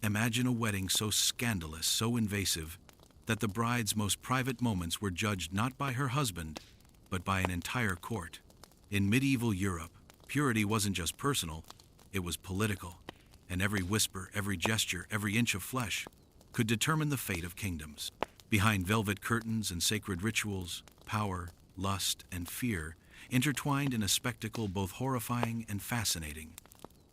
Imagine a wedding so scandalous, so invasive, that the bride's most private moments were judged not by her husband, but by an entire court. In medieval Europe, purity wasn't just personal, it was political, and every whisper, every gesture, every inch of flesh could determine the fate of kingdoms. Behind velvet curtains and sacred rituals, power, lust, and fear intertwined in a spectacle both horrifying and fascinating.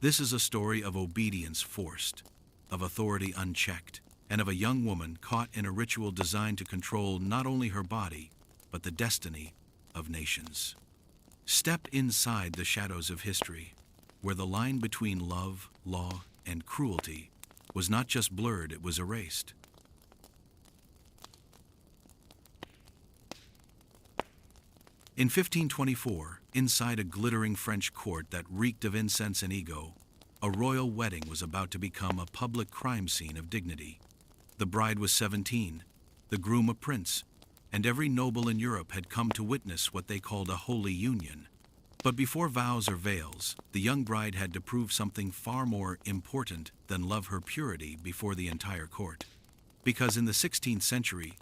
This is a story of obedience forced, of authority unchecked, and of a young woman caught in a ritual designed to control not only her body, but the destiny of nations. Step inside the shadows of history, where the line between love, law, and cruelty was not just blurred, it was erased. In 1524, inside a glittering French court that reeked of incense and ego, a royal wedding was about to become a public crime scene of dignity. The bride was 17, the groom a prince, and every noble in Europe had come to witness what they called a holy union. But before vows or veils, the young bride had to prove something far more important than love her purity before the entire court. Because in the 16th century,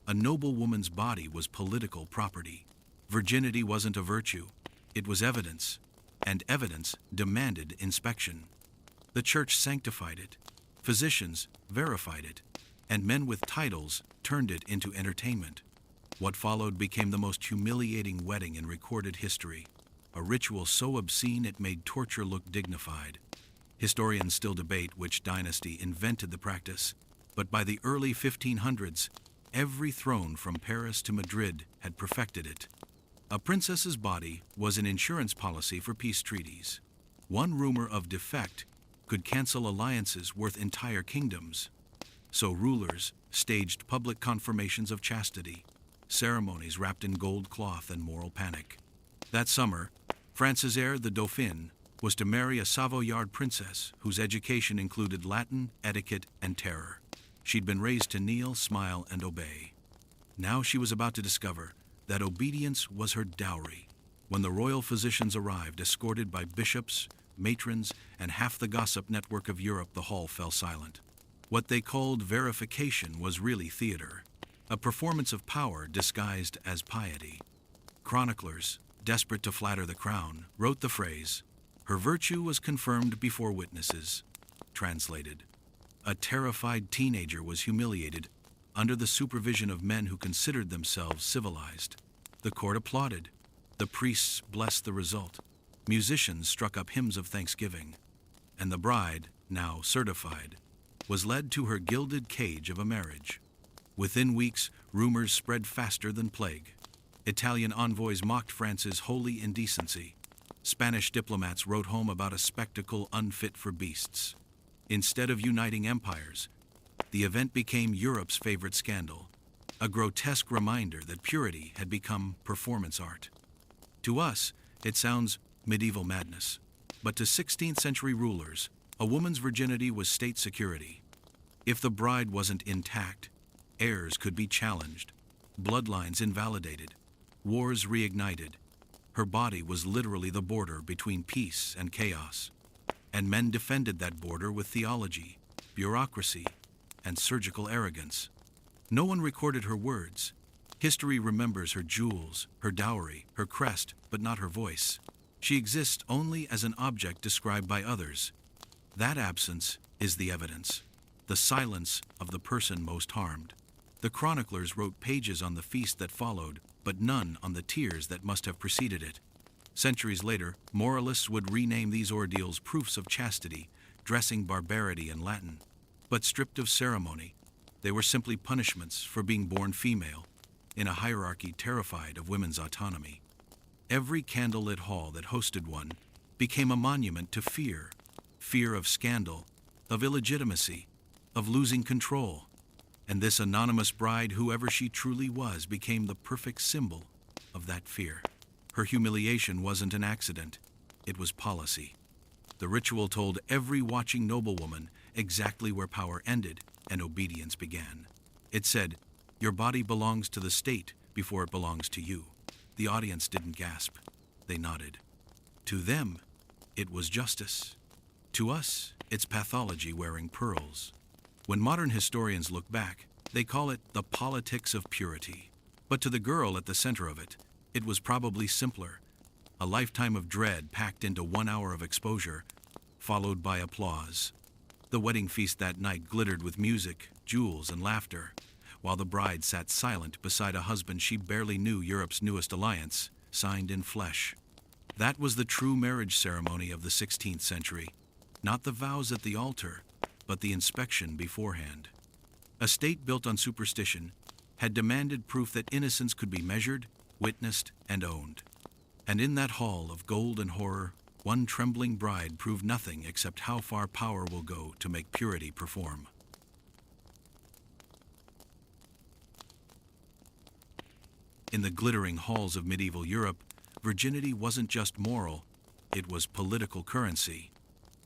a noble woman's body was political property. Virginity wasn't a virtue, it was evidence, and evidence demanded inspection. The church sanctified it, physicians verified it, and men with titles turned it into entertainment. What followed became the most humiliating wedding in recorded history, a ritual so obscene it made torture look dignified. Historians still debate which dynasty invented the practice, but by the early 1500s, every throne from Paris to Madrid had perfected it. A princess's body was an insurance policy for peace treaties. One rumor of defect could cancel alliances worth entire kingdoms. So rulers staged public confirmations of chastity, ceremonies wrapped in gold cloth and moral panic. That summer, France's heir, the Dauphin, was to marry a Savoyard princess whose education included Latin, etiquette, and terror. She'd been raised to kneel, smile, and obey. Now she was about to discover that obedience was her dowry. When the royal physicians arrived, escorted by bishops, matrons, and half the gossip network of Europe, the hall fell silent. What they called verification was really theater, a performance of power disguised as piety. Chroniclers, desperate to flatter the crown, wrote the phrase, "Her virtue was confirmed before witnesses." Translated, a terrified teenager was humiliated under the supervision of men who considered themselves civilized. The court applauded. The priests blessed the result. Musicians struck up hymns of thanksgiving. And the bride, now certified, was led to her gilded cage of a marriage. Within weeks, rumors spread faster than plague. Italian envoys mocked France's holy indecency. Spanish diplomats wrote home about a spectacle unfit for beasts. Instead of uniting empires, the event became Europe's favorite scandal, a grotesque reminder that purity had become performance art. To us, it sounds medieval madness, but to 16th century rulers, a woman's virginity was state security. If the bride wasn't intact, heirs could be challenged, bloodlines invalidated, wars reignited. Her body was literally the border between peace and chaos, and men defended that border with theology, bureaucracy, and surgical arrogance. No one recorded her words. History remembers her jewels, her dowry, her crest, but not her voice. She exists only as an object described by others. That absence is the evidence, the silence of the person most harmed. The chroniclers wrote pages on the feast that followed, but none on the tears that must have preceded it. Centuries later, moralists would rename these ordeals proofs of chastity, dressing barbarity in Latin. But stripped of ceremony, they were simply punishments for being born female, in a hierarchy terrified of women's autonomy. Every candlelit hall that hosted one became a monument to fear, fear of scandal, of illegitimacy, of losing control. And this anonymous bride, whoever she truly was, became the perfect symbol of that fear. Her humiliation wasn't an accident, it was policy. The ritual told every watching noblewoman exactly where power ended and obedience began. It said, "Your body belongs to the state before it belongs to you." The audience didn't gasp, they nodded. To them, it was justice. To us, it's pathology wearing pearls. When modern historians look back, they call it the politics of purity. But to the girl at the center of it, it was probably simpler. A lifetime of dread packed into 1 hour of exposure, followed by applause. The wedding feast that night glittered with music, jewels, and laughter, while the bride sat silent beside a husband she barely knew, Europe's newest alliance, signed in flesh. That was the true marriage ceremony of the 16th century. Not the vows at the altar, but the inspection beforehand. A state built on superstition had demanded proof that innocence could be measured, witnessed, and owned. And in that hall of gold and horror, one trembling bride proved nothing except how far power will go to make purity perform. In the glittering halls of medieval Europe, virginity wasn't just moral, it was political currency.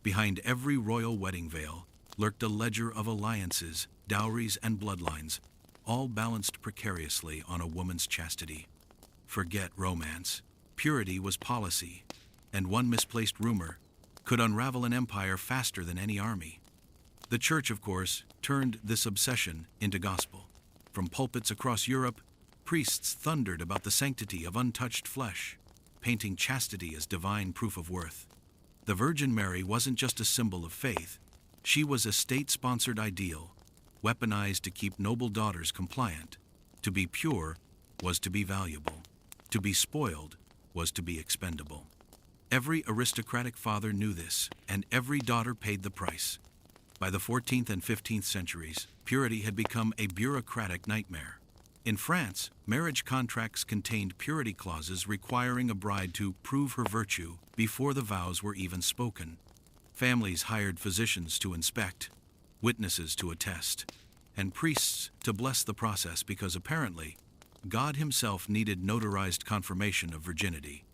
Behind every royal wedding veil lurked a ledger of alliances, dowries, and bloodlines, all balanced precariously on a woman's chastity. Forget romance. Purity was policy, and one misplaced rumor could unravel an empire faster than any army. The church, of course, turned this obsession into gospel. From pulpits across Europe, priests thundered about the sanctity of untouched flesh, painting chastity as divine proof of worth. The Virgin Mary wasn't just a symbol of faith, she was a state-sponsored ideal, weaponized to keep noble daughters compliant. To be pure was to be valuable. To be spoiled was to be expendable. Every aristocratic father knew this, and every daughter paid the price. By the 14th and 15th centuries, purity had become a bureaucratic nightmare. In France, marriage contracts contained purity clauses requiring a bride to prove her virtue before the vows were even spoken. Families hired physicians to inspect, witnesses to attest, and priests to bless the process because apparently, God himself needed notarized confirmation of virginity.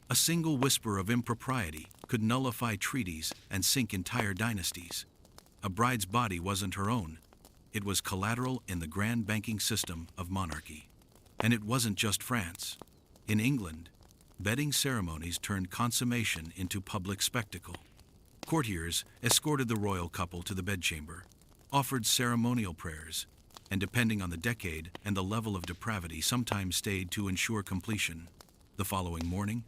A single whisper of impropriety could nullify treaties and sink entire dynasties. A bride's body wasn't her own. It was collateral in the grand banking system of monarchy. And it wasn't just France. In England, wedding ceremonies turned consummation into public spectacle. Courtiers escorted the royal couple to the bedchamber, offered ceremonial prayers, and depending on the decade and the level of depravity, sometimes stayed to ensure completion. The following morning,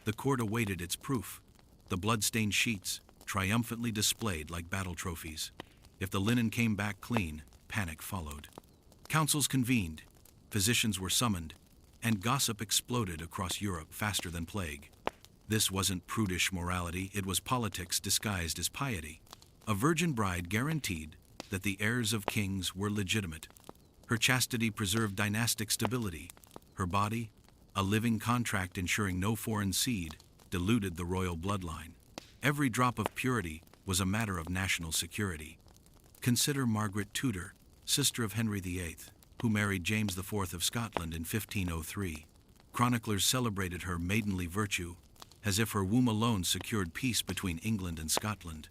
the court awaited its proof, the blood-stained sheets triumphantly displayed like battle trophies. If the linen came back clean, panic followed. Councils convened, physicians were summoned, and gossip exploded across Europe faster than plague. This wasn't prudish morality, it was politics disguised as piety. A virgin bride guaranteed that the heirs of kings were legitimate. Her chastity preserved dynastic stability. Her body, a living contract ensuring no foreign seed, diluted the royal bloodline. Every drop of purity was a matter of national security. Consider Margaret Tudor, sister of Henry VIII, who married James IV of Scotland in 1503. Chroniclers celebrated her maidenly virtue, as if her womb alone secured peace between England and Scotland.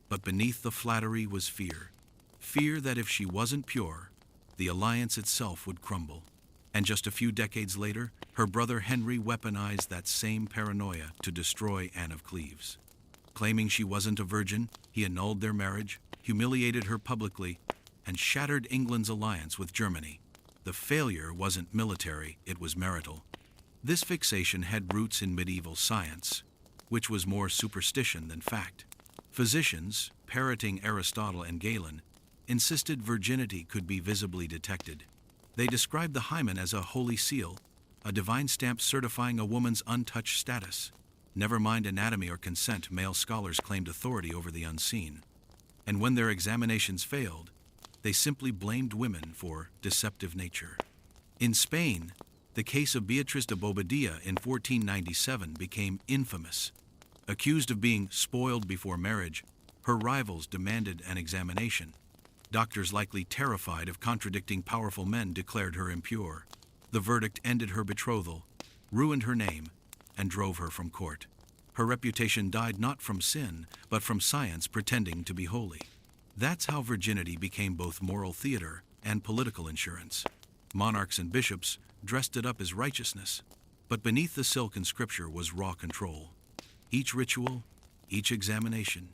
But beneath the flattery was fear. Fear that if she wasn't pure, the alliance itself would crumble. And just a few decades later, her brother Henry weaponized that same paranoia to destroy Anne of Cleves. Claiming she wasn't a virgin, he annulled their marriage, humiliated her publicly, and shattered England's alliance with Germany. The failure wasn't military, it was marital. This fixation had roots in medieval science, which was more superstition than fact. Physicians, parroting Aristotle and Galen, insisted virginity could be visibly detected. They described the hymen as a holy seal, a divine stamp certifying a woman's untouched status. Never mind anatomy or consent, male scholars claimed authority over the unseen. And when their examinations failed, they simply blamed women for deceptive nature. In Spain, the case of Beatriz de Bobadilla in 1497 became infamous. Accused of being spoiled before marriage, her rivals demanded an examination. Doctors, likely terrified of contradicting powerful men, declared her impure. The verdict ended her betrothal, ruined her name, and drove her from court. Her reputation died not from sin, but from science pretending to be holy. That's how virginity became both moral theater and political insurance. Monarchs and bishops dressed it up as righteousness, but beneath the silk in scripture was raw control. Each ritual, each examination,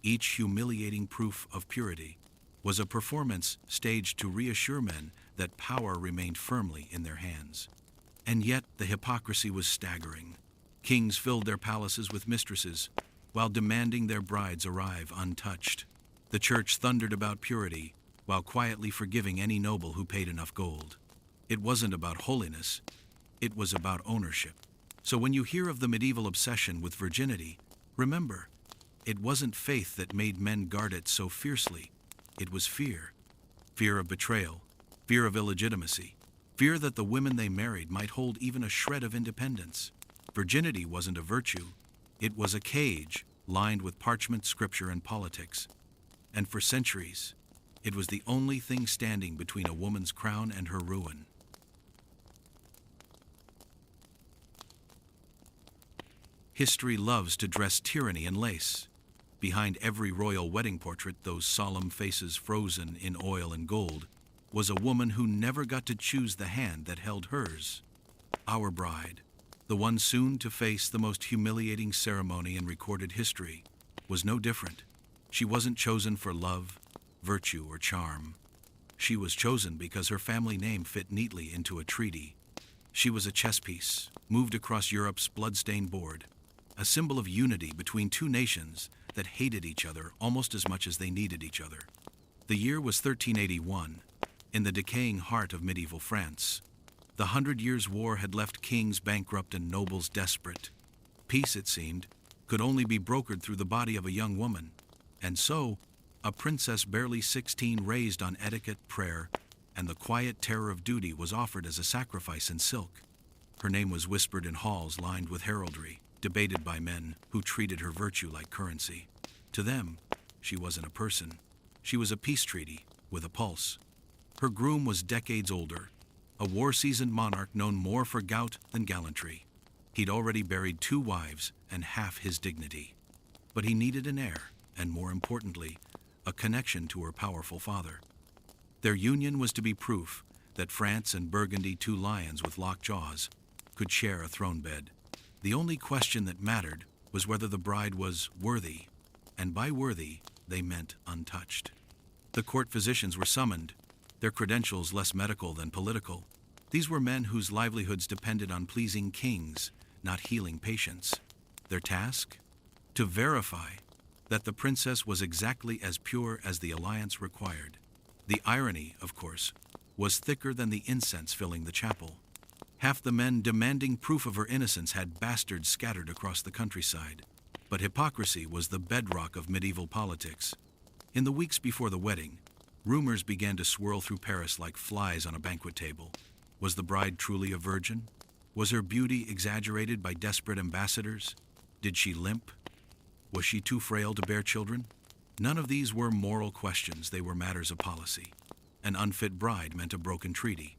each humiliating proof of purity was a performance staged to reassure men that power remained firmly in their hands. And yet the hypocrisy was staggering. Kings filled their palaces with mistresses, while demanding their brides arrive untouched. The church thundered about purity, while quietly forgiving any noble who paid enough gold. It wasn't about holiness, it was about ownership. So when you hear of the medieval obsession with virginity, remember, it wasn't faith that made men guard it so fiercely. It was fear. Fear of betrayal, fear of illegitimacy, fear that the women they married might hold even a shred of independence. Virginity wasn't a virtue, it was a cage lined with parchment, scripture, and politics. And for centuries, it was the only thing standing between a woman's crown and her ruin. History loves to dress tyranny in lace. Behind every royal wedding portrait, those solemn faces frozen in oil and gold, was a woman who never got to choose the hand that held hers. Our bride, the one soon to face the most humiliating ceremony in recorded history, was no different. She wasn't chosen for love, virtue, or charm. She was chosen because her family name fit neatly into a treaty. She was a chess piece, moved across Europe's blood-stained board, a symbol of unity between two nations that hated each other almost as much as they needed each other. The year was 1381, in the decaying heart of medieval France. The 100 Years' War had left kings bankrupt and nobles desperate. Peace, it seemed, could only be brokered through the body of a young woman. And so, a princess barely 16, raised on etiquette, prayer, and the quiet terror of duty, was offered as a sacrifice in silk. Her name was whispered in halls lined with heraldry, debated by men who treated her virtue like currency. To them, she wasn't a person. She was a peace treaty with a pulse. Her groom was decades older, a war-seasoned monarch known more for gout than gallantry. He'd already buried 2 wives and half his dignity. But he needed an heir, and more importantly, a connection to her powerful father. Their union was to be proof that France and Burgundy, 2 lions with locked jaws, could share a throne bed. The only question that mattered was whether the bride was worthy, and by worthy, they meant untouched. The court physicians were summoned, their credentials less medical than political. These were men whose livelihoods depended on pleasing kings, not healing patients. Their task? To verify that the princess was exactly as pure as the alliance required. The irony, of course, was thicker than the incense filling the chapel. Half the men demanding proof of her innocence had bastards scattered across the countryside. But hypocrisy was the bedrock of medieval politics. In the weeks before the wedding, rumors began to swirl through Paris like flies on a banquet table. Was the bride truly a virgin? Was her beauty exaggerated by desperate ambassadors? Did she limp? Was she too frail to bear children? None of these were moral questions, they were matters of policy. An unfit bride meant a broken treaty.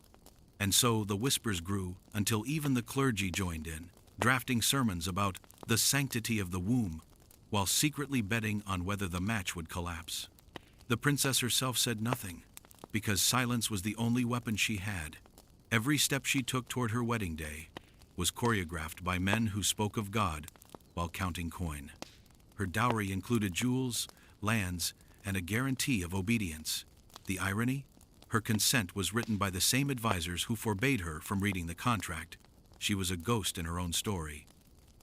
And so the whispers grew until even the clergy joined in, drafting sermons about the sanctity of the womb, while secretly betting on whether the match would collapse. The princess herself said nothing, because silence was the only weapon she had. Every step she took toward her wedding day was choreographed by men who spoke of God while counting coin. Her dowry included jewels, lands, and a guarantee of obedience. The irony? Her consent was written by the same advisors who forbade her from reading the contract. She was a ghost in her own story.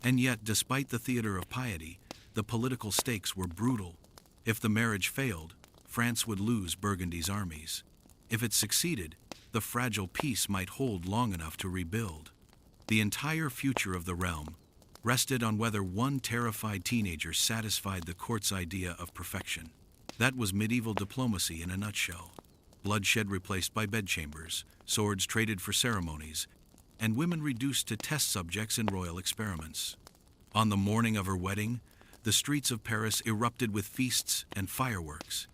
And yet, despite the theater of piety, the political stakes were brutal. If the marriage failed, France would lose Burgundy's armies. If it succeeded, the fragile peace might hold long enough to rebuild. The entire future of the realm rested on whether one terrified teenager satisfied the court's idea of perfection. That was medieval diplomacy in a nutshell. Bloodshed replaced by bedchambers, swords traded for ceremonies, and women reduced to test subjects in royal experiments. On the morning of her wedding, the streets of Paris erupted with feasts and fireworks.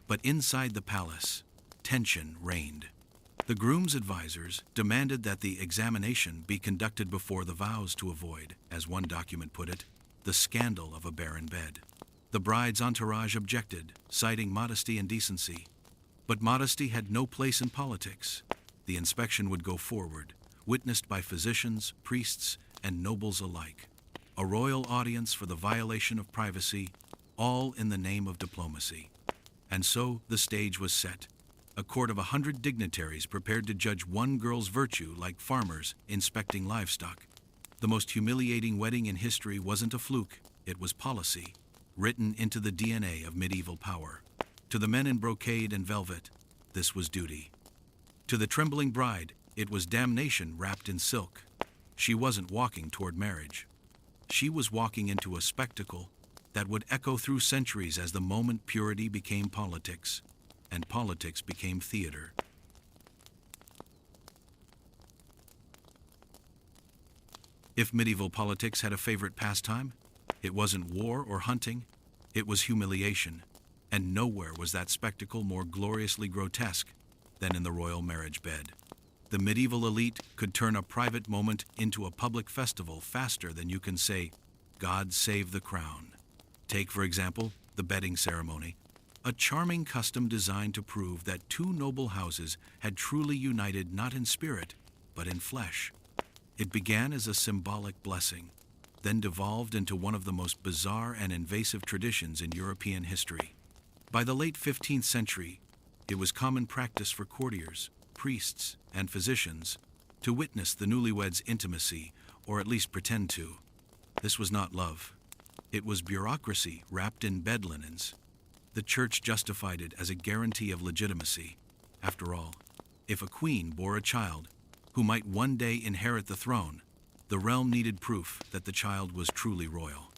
But inside the palace, tension reigned. The groom's advisors demanded that the examination be conducted before the vows to avoid, as one document put it, the scandal of a barren bed. The bride's entourage objected, citing modesty and decency. But modesty had no place in politics. The inspection would go forward, witnessed by physicians, priests, and nobles alike. A royal audience for the violation of privacy, all in the name of diplomacy. And so the stage was set. A court of 100 dignitaries prepared to judge one girl's virtue like farmers inspecting livestock. The most humiliating wedding in history wasn't a fluke, it was policy, written into the DNA of medieval power. To the men in brocade and velvet, this was duty. To the trembling bride, it was damnation wrapped in silk. She wasn't walking toward marriage. She was walking into a spectacle that would echo through centuries as the moment purity became politics, and politics became theater. If medieval politics had a favorite pastime, it wasn't war or hunting, it was humiliation, and nowhere was that spectacle more gloriously grotesque than in the royal marriage bed. The medieval elite could turn a private moment into a public festival faster than you can say, "God save the crown." Take, for example, the bedding ceremony, a charming custom designed to prove that two noble houses had truly united not in spirit, but in flesh. It began as a symbolic blessing, then devolved into one of the most bizarre and invasive traditions in European history. By the late 15th century, it was common practice for courtiers, priests, and physicians to witness the newlyweds' intimacy, or at least pretend to. This was not love. It was bureaucracy wrapped in bed linens. The church justified it as a guarantee of legitimacy. After all, if a queen bore a child who might one day inherit the throne, the realm needed proof that the child was truly royal.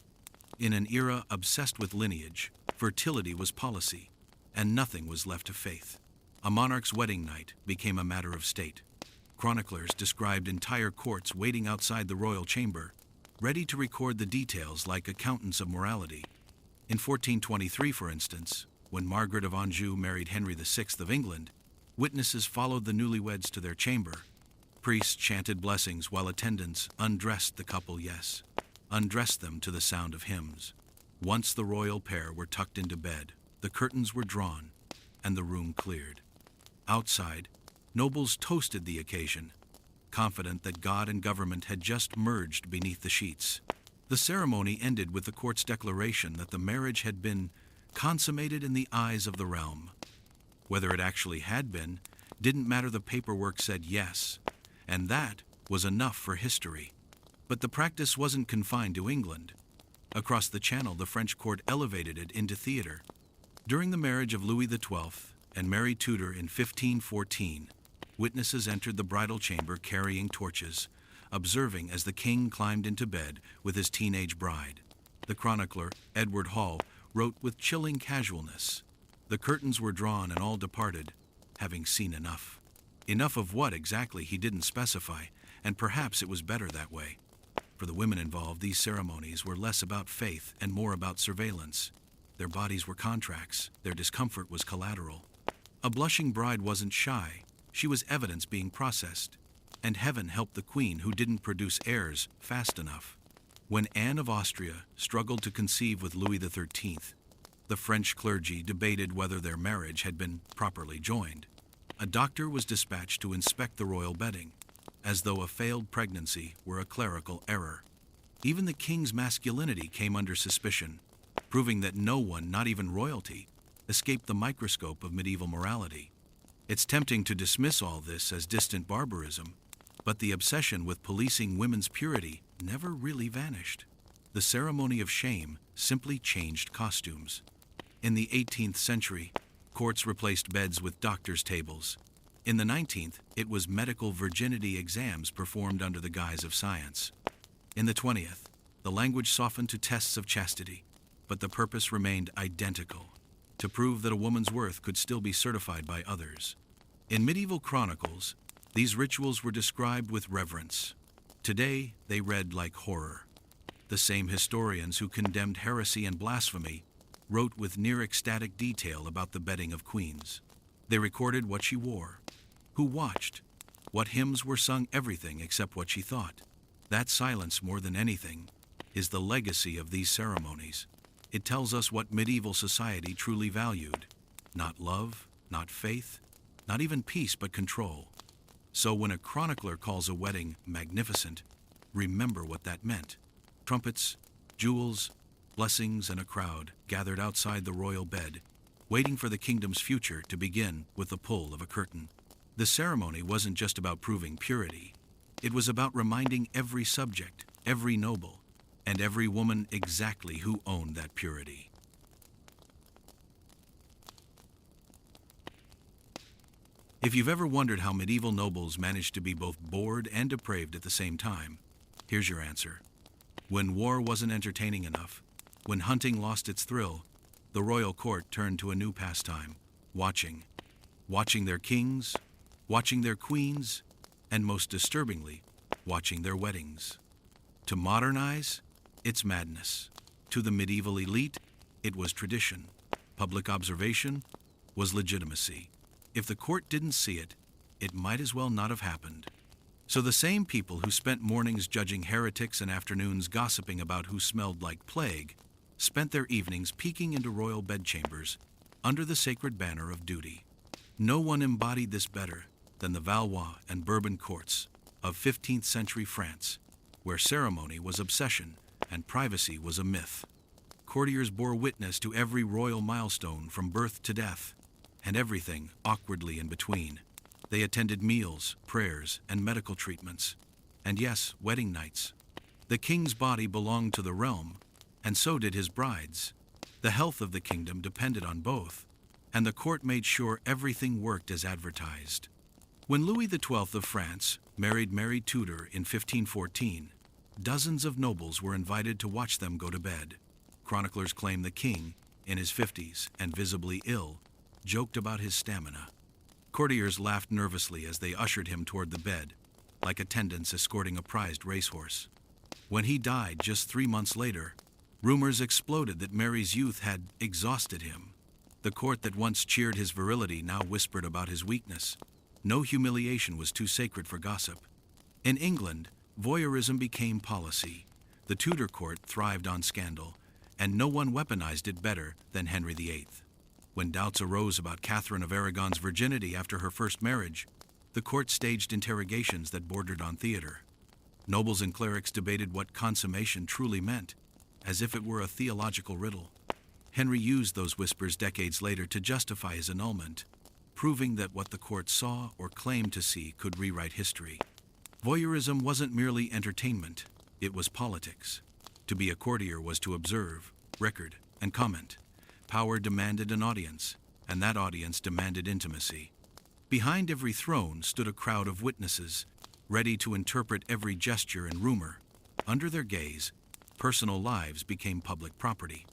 In an era obsessed with lineage, fertility was policy, and nothing was left to faith. A monarch's wedding night became a matter of state. Chroniclers described entire courts waiting outside the royal chamber, ready to record the details like accountants of morality. In 1423, for instance, when Margaret of Anjou married Henry VI of England, witnesses followed the newlyweds to their chamber. Priests chanted blessings while attendants undressed the couple, undressed them to the sound of hymns. Once the royal pair were tucked into bed, the curtains were drawn, and the room cleared. Outside, nobles toasted the occasion, confident that God and government had just merged beneath the sheets. The ceremony ended with the court's declaration that the marriage had been consummated in the eyes of the realm. Whether it actually had been, didn't matter. The paperwork said yes, and that was enough for history. But the practice wasn't confined to England. Across the Channel, the French court elevated it into theater. During the marriage of Louis XII and Mary Tudor in 1514, witnesses entered the bridal chamber carrying torches, observing as the king climbed into bed with his teenage bride. The chronicler, Edward Hall, wrote with chilling casualness, "The curtains were drawn and all departed, having seen enough." Enough of what exactly he didn't specify, and perhaps it was better that way. For the women involved, these ceremonies were less about faith and more about surveillance. Their bodies were contracts, their discomfort was collateral. A blushing bride wasn't shy, she was evidence being processed. And heaven helped the queen who didn't produce heirs fast enough. When Anne of Austria struggled to conceive with Louis XIII, the French clergy debated whether their marriage had been properly joined. A doctor was dispatched to inspect the royal bedding, as though a failed pregnancy were a clerical error. Even the king's masculinity came under suspicion, proving that no one, not even royalty, escaped the microscope of medieval morality. It's tempting to dismiss all this as distant barbarism, but the obsession with policing women's purity never really vanished. The ceremony of shame simply changed costumes. In the 18th century, courts replaced beds with doctors' tables. In the 19th, it was medical virginity exams performed under the guise of science. In the 20th, the language softened to tests of chastity, but the purpose remained identical: to prove that a woman's worth could still be certified by others. In medieval chronicles, these rituals were described with reverence. Today, they read like horror. The same historians who condemned heresy and blasphemy wrote with near ecstatic detail about the bedding of queens. They recorded what she wore, who watched, what hymns were sung, everything except what she thought. That silence, more than anything, is the legacy of these ceremonies. It tells us what medieval society truly valued: not love, not faith, not even peace, but control. So when a chronicler calls a wedding magnificent, remember what that meant. Trumpets, jewels, blessings, and a crowd gathered outside the royal bed. waiting for the kingdom's future to begin with the pull of a curtain. The ceremony wasn't just about proving purity. It was about reminding every subject, every noble, and every woman exactly who owned that purity. If you've ever wondered how medieval nobles managed to be both bored and depraved at the same time, here's your answer. When war wasn't entertaining enough, when hunting lost its thrill, the royal court turned to a new pastime, watching. Watching their kings, watching their queens, and most disturbingly, watching their weddings. To modernize, it's madness. To the medieval elite, it was tradition. Public observation was legitimacy. If the court didn't see it, it might as well not have happened. So the same people who spent mornings judging heretics and afternoons gossiping about who smelled like plague, spent their evenings peeking into royal bedchambers under the sacred banner of duty. No one embodied this better than the Valois and Bourbon courts of 15th century France, where ceremony was obsession and privacy was a myth. Courtiers bore witness to every royal milestone from birth to death, and everything awkwardly in between. They attended meals, prayers, and medical treatments, and yes, wedding nights. The king's body belonged to the realm, and so did his bride's. The health of the kingdom depended on both, and the court made sure everything worked as advertised. When Louis XII of France married Mary Tudor in 1514, dozens of nobles were invited to watch them go to bed. Chroniclers claim the king, in his 50s and visibly ill, joked about his stamina. Courtiers laughed nervously as they ushered him toward the bed, like attendants escorting a prized racehorse. When he died just 3 months later, rumors exploded that Mary's youth had exhausted him. The court that once cheered his virility now whispered about his weakness. No humiliation was too sacred for gossip. In England, voyeurism became policy. The Tudor court thrived on scandal, and no one weaponized it better than Henry VIII. When doubts arose about Catherine of Aragon's virginity after her first marriage, the court staged interrogations that bordered on theater. Nobles and clerics debated what consummation truly meant, as if it were a theological riddle. Henry used those whispers decades later to justify his annulment, proving that what the court saw or claimed to see could rewrite history. Voyeurism wasn't merely entertainment, it was politics. To be a courtier was to observe, record, and comment. Power demanded an audience, and that audience demanded intimacy. Behind every throne stood a crowd of witnesses, ready to interpret every gesture and rumor. Under their gaze, personal lives became public property.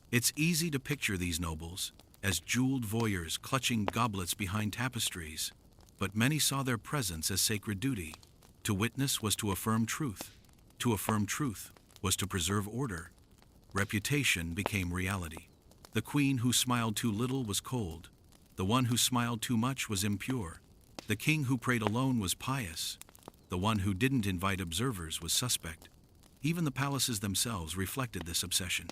It's easy to picture these nobles as jeweled voyeurs clutching goblets behind tapestries, but many saw their presence as sacred duty. To witness was to affirm truth. To affirm truth was to preserve order. Reputation became reality. The queen who smiled too little was cold. The one who smiled too much was impure. The king who prayed alone was pious. The one who didn't invite observers was suspect. Even the palaces themselves reflected this obsession.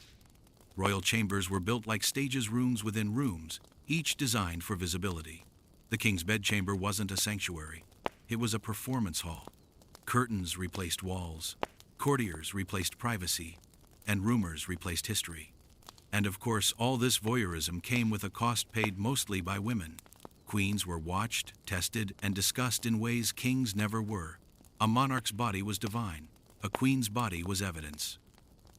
Royal chambers were built like stages, rooms within rooms, each designed for visibility. The king's bedchamber wasn't a sanctuary. It was a performance hall. Curtains replaced walls. Courtiers replaced privacy. And rumors replaced history. And of course, all this voyeurism came with a cost paid mostly by women. Queens were watched, tested, and discussed in ways kings never were. A monarch's body was divine. A queen's body was evidence.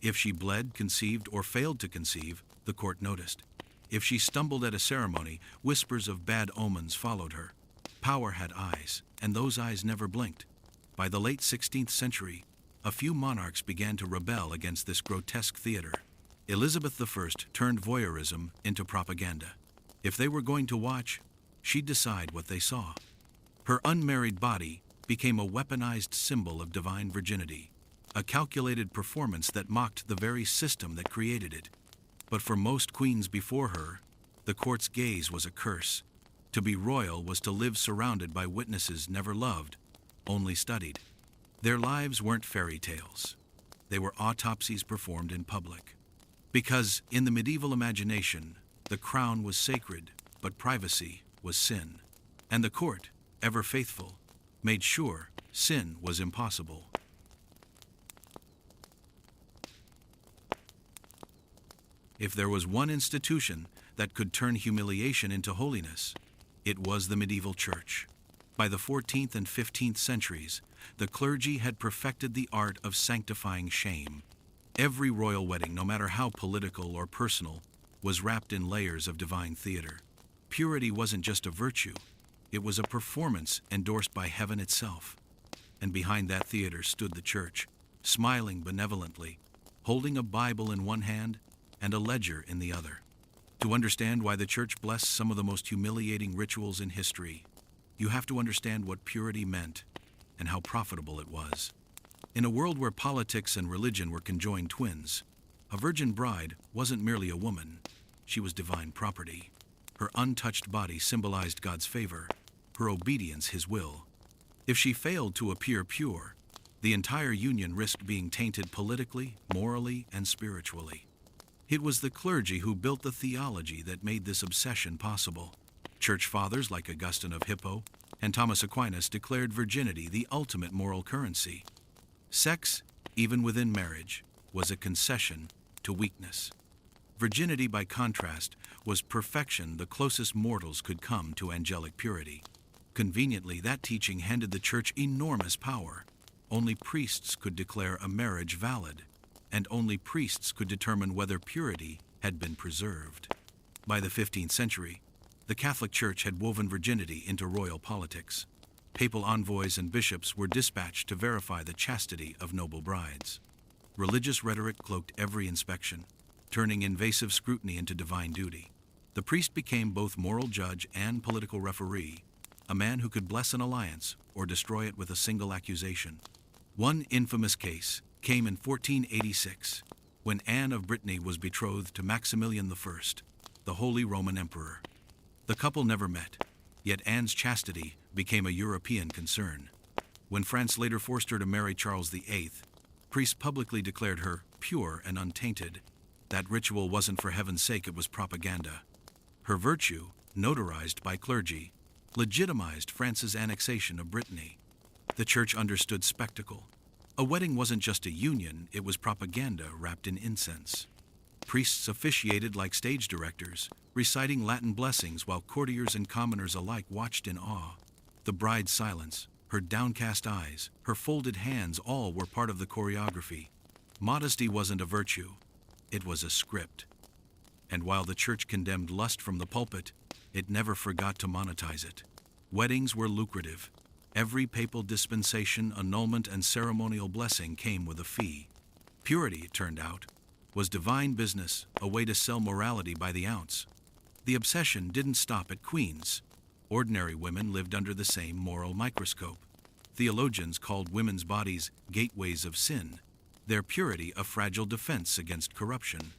If she bled, conceived, or failed to conceive, the court noticed. If she stumbled at a ceremony, whispers of bad omens followed her. Power had eyes, and those eyes never blinked. By the late 16th century, a few monarchs began to rebel against this grotesque theater. Elizabeth I turned voyeurism into propaganda. If they were going to watch, she'd decide what they saw. Her unmarried body became a weaponized symbol of divine virginity, a calculated performance that mocked the very system that created it. But for most queens before her, the court's gaze was a curse. To be royal was to live surrounded by witnesses never loved, only studied. Their lives weren't fairy tales. They were autopsies performed in public. Because in the medieval imagination, the crown was sacred, but privacy was sin. And the court, ever faithful, made sure sin was impossible. If there was one institution that could turn humiliation into holiness. It was the medieval church. By the 14th and 15th centuries, the clergy had perfected the art of sanctifying shame. Every royal wedding, no matter how political or personal, was wrapped in layers of divine theater. Purity wasn't just a virtue, it was a performance endorsed by heaven itself. And behind that theater stood the church, smiling benevolently, holding a Bible in one hand and a ledger in the other. To understand why the church blessed some of the most humiliating rituals in history, you have to understand what purity meant and how profitable it was. In a world where politics and religion were conjoined twins, a virgin bride wasn't merely a woman, she was divine property. Her untouched body symbolized God's favor, her obedience His will. If she failed to appear pure, the entire union risked being tainted politically, morally, and spiritually. It was the clergy who built the theology that made this obsession possible. Church fathers like Augustine of Hippo and Thomas Aquinas declared virginity the ultimate moral currency. Sex, even within marriage, was a concession to weakness. Virginity, by contrast, was perfection, the closest mortals could come to angelic purity. Conveniently, that teaching handed the church enormous power. Only priests could declare a marriage valid, and only priests could determine whether purity had been preserved. By the 15th century, the Catholic Church had woven virginity into royal politics. Papal envoys and bishops were dispatched to verify the chastity of noble brides. Religious rhetoric cloaked every inspection, turning invasive scrutiny into divine duty. The priest became both moral judge and political referee, a man who could bless an alliance or destroy it with a single accusation. One infamous case came in 1486, when Anne of Brittany was betrothed to Maximilian I, the Holy Roman Emperor. The couple never met, yet Anne's chastity became a European concern. When France later forced her to marry Charles VIII, priests publicly declared her pure and untainted. That ritual wasn't for heaven's sake, it was propaganda. Her virtue, notarized by clergy, legitimized France's annexation of Brittany. The church understood spectacle. A wedding wasn't just a union, it was propaganda wrapped in incense. Priests officiated like stage directors, reciting Latin blessings while courtiers and commoners alike watched in awe. The bride's silence, her downcast eyes, her folded hands, all were part of the choreography. Modesty wasn't a virtue, it was a script. And while the church condemned lust from the pulpit, it never forgot to monetize it. Weddings were lucrative. Every papal dispensation, annulment, and ceremonial blessing came with a fee. Purity, it turned out, was divine business, a way to sell morality by the ounce. The obsession didn't stop at queens. Ordinary women lived under the same moral microscope. Theologians called women's bodies gateways of sin, their purity a fragile defense against corruption.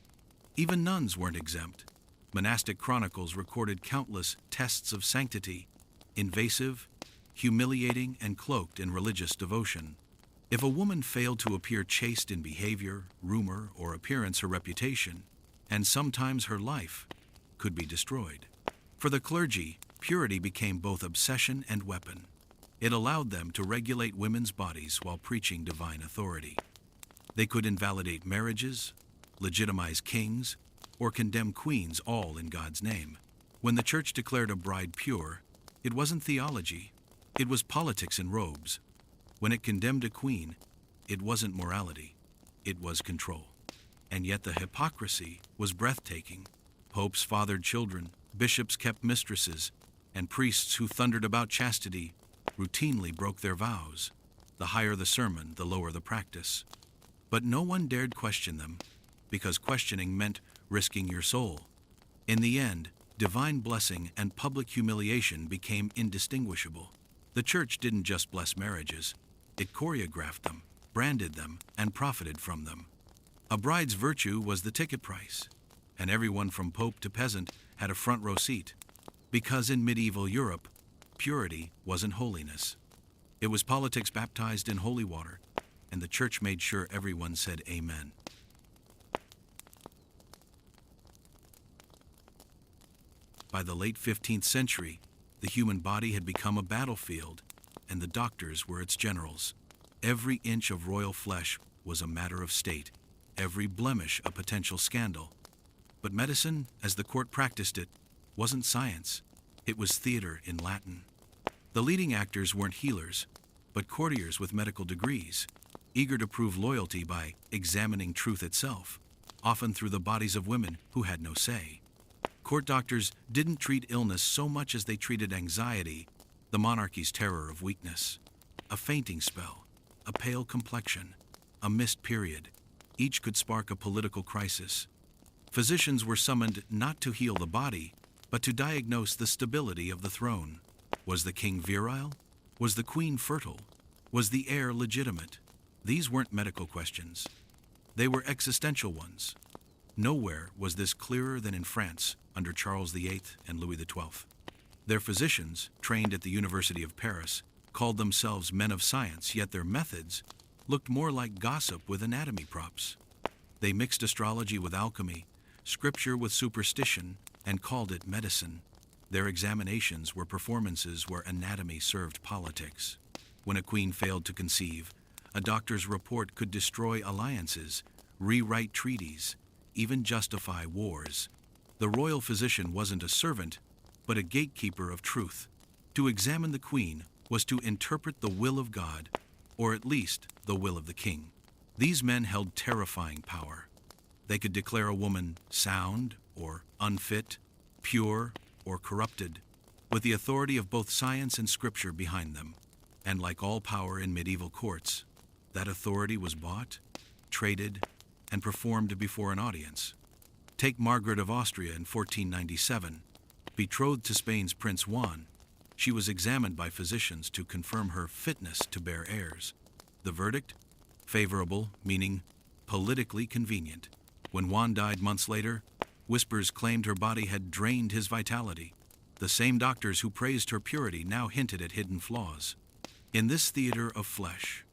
Even nuns weren't exempt. Monastic chronicles recorded countless tests of sanctity, invasive, humiliating, and cloaked in religious devotion. If a woman failed to appear chaste in behavior, rumor, or appearance, her reputation, and sometimes her life, could be destroyed. For the clergy, purity became both obsession and weapon. It allowed them to regulate women's bodies while preaching divine authority. They could invalidate marriages, legitimize kings, or condemn queens, all in God's name. When the church declared a bride pure, it wasn't theology, it was politics in robes. When it condemned a queen, it wasn't morality, it was control. And yet the hypocrisy was breathtaking. Popes fathered children, bishops kept mistresses, and priests who thundered about chastity routinely broke their vows. The higher the sermon, the lower the practice. But no one dared question them, because questioning meant risking your soul. In the end, divine blessing and public humiliation became indistinguishable. The church didn't just bless marriages, it choreographed them, branded them, and profited from them. A bride's virtue was the ticket price, and everyone from pope to peasant had a front row seat. Because in medieval Europe, purity wasn't holiness. It was politics baptized in holy water, and the church made sure everyone said amen. By the late 15th century, the human body had become a battlefield, and the doctors were its generals. Every inch of royal flesh was a matter of state, every blemish a potential scandal. But medicine, as the court practiced it, wasn't science. It was theater in Latin. The leading actors weren't healers, but courtiers with medical degrees, eager to prove loyalty by examining truth itself, often through the bodies of women who had no say. Court doctors didn't treat illness so much as they treated anxiety, the monarchy's terror of weakness. A fainting spell, a pale complexion, a missed period, each could spark a political crisis. Physicians were summoned not to heal the body, but to diagnose the stability of the throne. Was the king virile? Was the queen fertile? Was the heir legitimate? These weren't medical questions. They were existential ones. Nowhere was this clearer than in France under Charles VIII and Louis XII. Their physicians, trained at the University of Paris, called themselves men of science, yet their methods looked more like gossip with anatomy props. They mixed astrology with alchemy, scripture with superstition, and called it medicine. Their examinations were performances where anatomy served politics. When a queen failed to conceive, a doctor's report could destroy alliances, rewrite treaties, even justify wars. The royal physician wasn't a servant, but a gatekeeper of truth. To examine the queen was to interpret the will of God, or at least the will of the king. These men held terrifying power. They could declare a woman sound or unfit, pure or corrupted, with the authority of both science and scripture behind them. And like all power in medieval courts, that authority was bought, traded, and performed before an audience. Take Margaret of Austria in 1497. Betrothed to Spain's Prince Juan, she was examined by physicians to confirm her fitness to bear heirs. The verdict? Favorable, meaning politically convenient. When Juan died months later, whispers claimed her body had drained his vitality. The same doctors who praised her purity now hinted at hidden flaws. In this theater of flesh,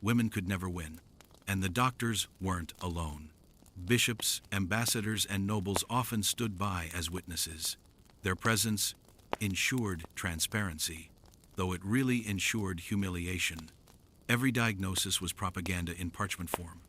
women could never win, and the doctors weren't alone. Bishops, ambassadors, and nobles often stood by as witnesses. Their presence ensured transparency, though it really ensured humiliation. Every diagnosis was propaganda in parchment form.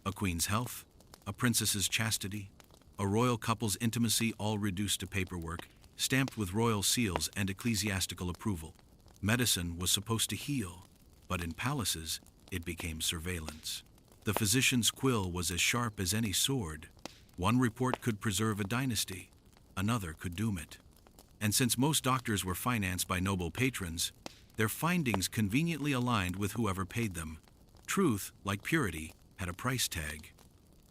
A queen's health, a princess's chastity, a royal couple's intimacy, all reduced to paperwork, stamped with royal seals and ecclesiastical approval. Medicine was supposed to heal, but in palaces, it became surveillance. The physician's quill was as sharp as any sword. One report could preserve a dynasty, another could doom it. And since most doctors were financed by noble patrons, their findings conveniently aligned with whoever paid them. Truth, like purity, had a price tag.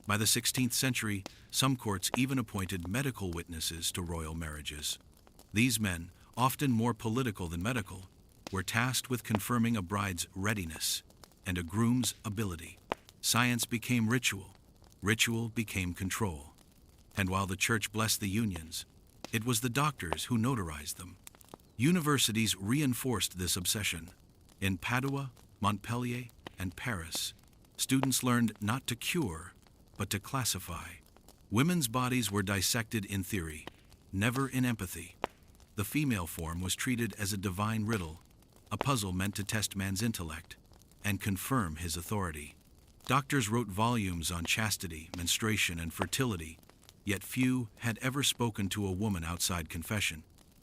By the 16th century, some courts even appointed medical witnesses to royal marriages. These men, often more political than medical, were tasked with confirming a bride's readiness and a groom's ability. Science became ritual. Ritual became control. And while the church blessed the unions, it was the doctors who notarized them. Universities reinforced this obsession. In Padua, Montpellier, and Paris, students learned not to cure, but to classify. Women's bodies were dissected in theory, never in empathy. The female form was treated as a divine riddle, a puzzle meant to test man's intellect and confirm his authority. Doctors wrote volumes on chastity, menstruation, and fertility, yet few had ever spoken to a woman outside confession.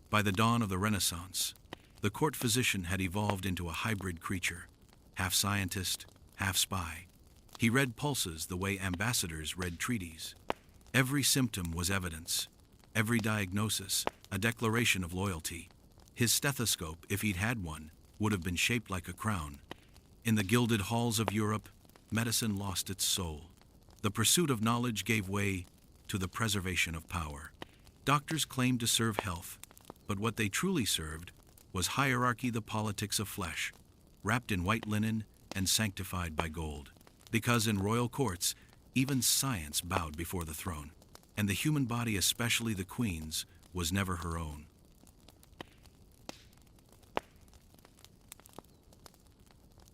By the dawn of the Renaissance, the court physician had evolved into a hybrid creature, half scientist, half spy. He read pulses the way ambassadors read treaties. Every symptom was evidence, every diagnosis a declaration of loyalty. His stethoscope, if he'd had one, would have been shaped like a crown. In the gilded halls of Europe, medicine lost its soul. The pursuit of knowledge gave way to the preservation of power. Doctors claimed to serve health, but what they truly served was hierarchy, the politics of flesh, wrapped in white linen and sanctified by gold. Because in royal courts, even science bowed before the throne, and the human body, especially the queen's, was never her own.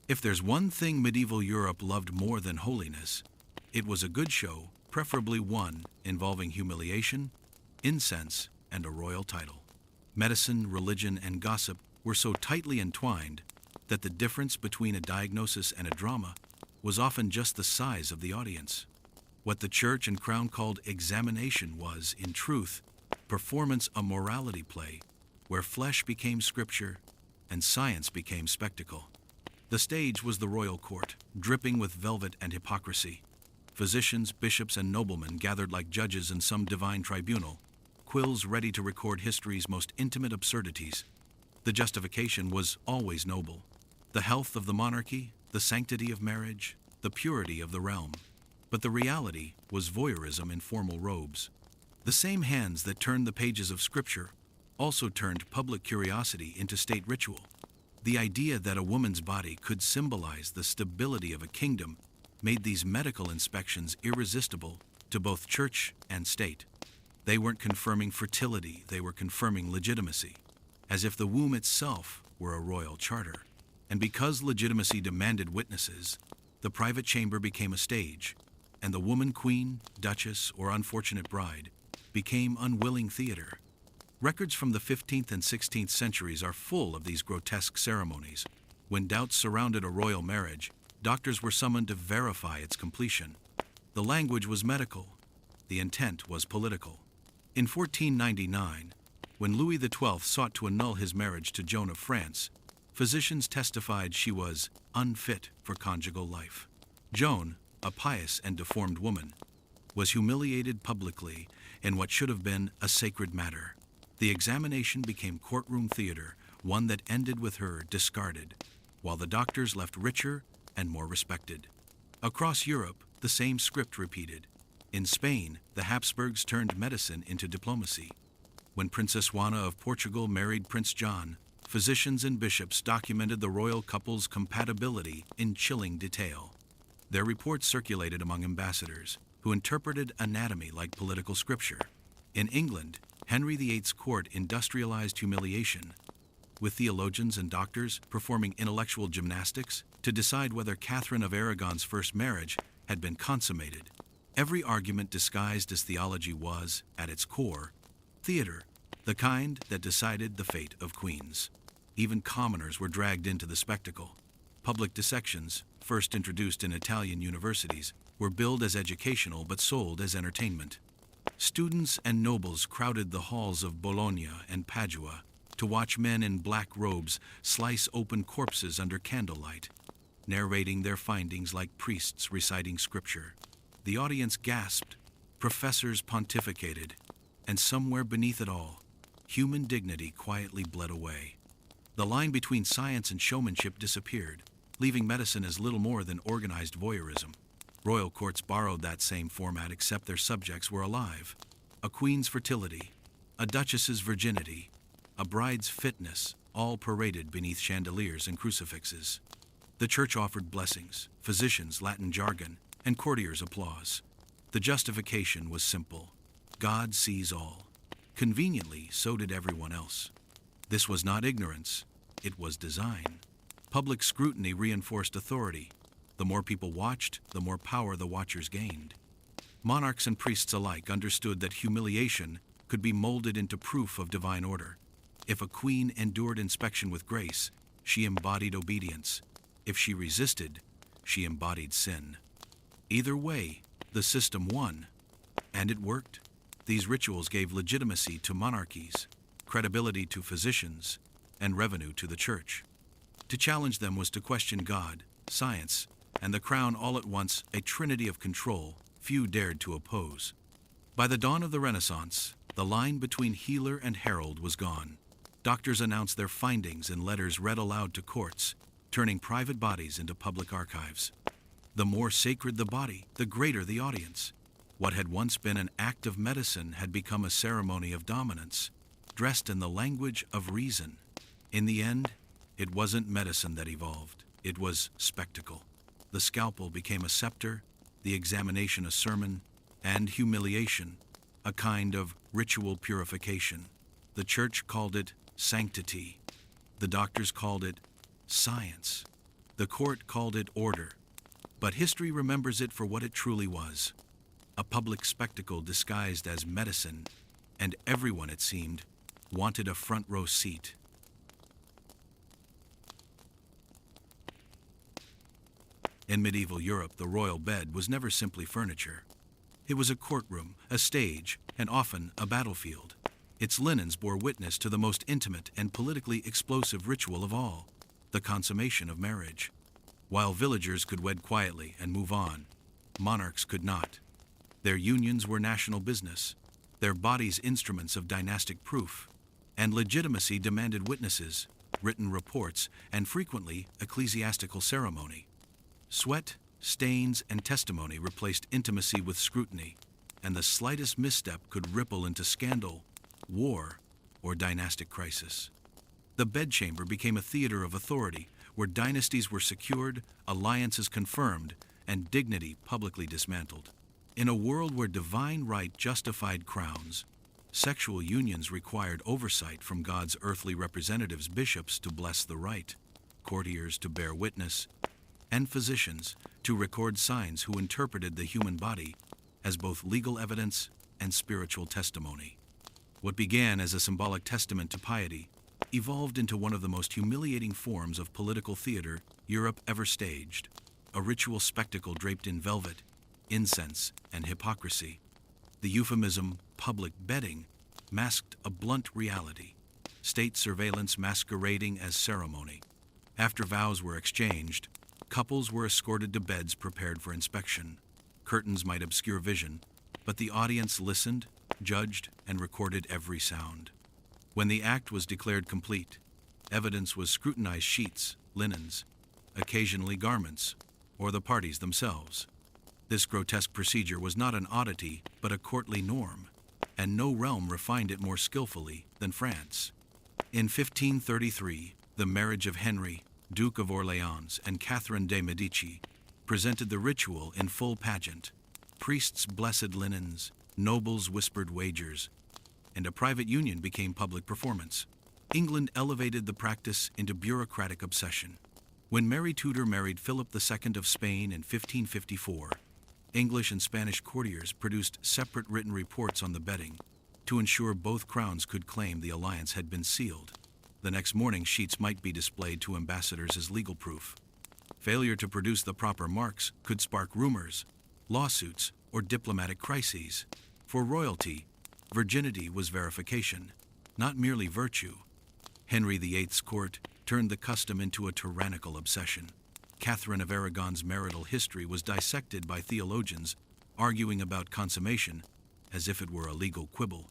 If there's one thing medieval Europe loved more than holiness, it was a good show, preferably one involving humiliation, incense, and a royal title. Medicine, religion, and gossip were so tightly entwined that the difference between a diagnosis and a drama was often just the size of the audience. What the church and crown called examination was, in truth, performance, a morality play, where flesh became scripture and science became spectacle. The stage was the royal court, dripping with velvet and hypocrisy. Physicians, bishops, and noblemen gathered like judges in some divine tribunal, quills ready to record history's most intimate absurdities. The justification was always noble: the health of the monarchy, the sanctity of marriage, the purity of the realm. But the reality was voyeurism in formal robes. The same hands that turned the pages of Scripture also turned public curiosity into state ritual. The idea that a woman's body could symbolize the stability of a kingdom made these medical inspections irresistible to both church and state. They weren't confirming fertility, they were confirming legitimacy, as if the womb itself were a royal charter. And because legitimacy demanded witnesses, the private chamber became a stage, and the woman queen, duchess, or unfortunate bride became unwilling theater. Records from the 15th and 16th centuries are full of these grotesque ceremonies. When doubts surrounded a royal marriage, doctors were summoned to verify its completion. The language was medical, the intent was political. In 1499, when Louis XII sought to annul his marriage to Joan of France, physicians testified she was unfit for conjugal life. Joan, a pious and deformed woman, was humiliated publicly in what should have been a sacred matter. The examination became courtroom theater, one that ended with her discarded, while the doctors left richer and more respected. Across Europe, the same script repeated. In Spain, the Habsburgs turned medicine into diplomacy. When Princess Juana of Portugal married Prince John, physicians and bishops documented the royal couple's compatibility in chilling detail. Their reports circulated among ambassadors, who interpreted anatomy like political scripture. In England, Henry VIII's court industrialized humiliation, with theologians and doctors performing intellectual gymnastics to decide whether Catherine of Aragon's first marriage had been consummated. Every argument disguised as theology was, at its core, theater, the kind that decided the fate of queens. Even commoners were dragged into the spectacle. Public dissections, first introduced in Italian universities, were billed as educational but sold as entertainment. Students and nobles crowded the halls of Bologna and Padua to watch men in black robes slice open corpses under candlelight, narrating their findings like priests reciting scripture. The audience gasped, professors pontificated, and somewhere beneath it all, human dignity quietly bled away. The line between science and showmanship disappeared, leaving medicine as little more than organized voyeurism. Royal courts borrowed that same format, except their subjects were alive. A queen's fertility, a duchess's virginity, a bride's fitness, all paraded beneath chandeliers and crucifixes. The church offered blessings, physicians Latin jargon, and courtiers applause. The justification was simple: God sees all. Conveniently, so did everyone else. This was not ignorance, it was design. Public scrutiny reinforced authority. The more people watched, the more power the watchers gained. Monarchs and priests alike understood that humiliation could be molded into proof of divine order. If a queen endured inspection with grace, she embodied obedience. If she resisted, she embodied sin. Either way, the system won. And it worked. These rituals gave legitimacy to monarchies, credibility to physicians, and revenue to the church. To challenge them was to question God, science, and the crown all at once, a trinity of control few dared to oppose. By the dawn of the Renaissance, the line between healer and herald was gone. Doctors announced their findings in letters read aloud to courts, turning private bodies into public archives. The more sacred the body, the greater the audience. What had once been an act of medicine had become a ceremony of dominance, dressed in the language of reason. In the end, it wasn't medicine that evolved, it was spectacle. The scalpel became a scepter, the examination a sermon, and humiliation a kind of ritual purification. The church called it sanctity. The doctors called it science. The court called it order. But history remembers it for what it truly was: a public spectacle disguised as medicine, and everyone, it seemed, wanted a front row seat. In medieval Europe, the royal bed was never simply furniture. It was a courtroom, a stage, and often a battlefield. Its linens bore witness to the most intimate and politically explosive ritual of all, the consummation of marriage. While villagers could wed quietly and move on, monarchs could not. Their unions were national business, their bodies instruments of dynastic proof, and legitimacy demanded witnesses, written reports, and frequently ecclesiastical ceremony. Sweat, stains, and testimony replaced intimacy with scrutiny, and the slightest misstep could ripple into scandal, war, or dynastic crisis. The bedchamber became a theater of authority, where dynasties were secured, alliances confirmed, and dignity publicly dismantled. In a world where divine right justified crowns, sexual unions required oversight from God's earthly representatives, bishops to bless the rite, courtiers to bear witness, and physicians to record signs who interpreted the human body as both legal evidence and spiritual testimony. What began as a symbolic testament to piety evolved into one of the most humiliating forms of political theater Europe ever staged, a ritual spectacle draped in velvet, incense, and hypocrisy. The euphemism public bedding masked a blunt reality, state surveillance masquerading as ceremony. After vows were exchanged, couples were escorted to beds prepared for inspection. Curtains might obscure vision, but the audience listened, judged, and recorded every sound. When the act was declared complete, evidence was scrutinized: sheets, linens, occasionally garments, or the parties themselves. This grotesque procedure was not an oddity, but a courtly norm, and no realm refined it more skillfully than France. In 1533, the marriage of Henry, Duke of Orleans, and Catherine de' Medici presented the ritual in full pageant. Priests blessed linens, nobles whispered wagers, and a private union became public performance. England elevated the practice into bureaucratic obsession. When Mary Tudor married Philip II of Spain in 1554, English and Spanish courtiers produced separate written reports on the bedding to ensure both crowns could claim the alliance had been sealed. The next morning, sheets might be displayed to ambassadors as legal proof. Failure to produce the proper marks could spark rumors, lawsuits, or diplomatic crises. For royalty, virginity was verification, not merely virtue. Henry VIII's court turned the custom into a tyrannical obsession. Catherine of Aragon's marital history was dissected by theologians, arguing about consummation as if it were a legal quibble.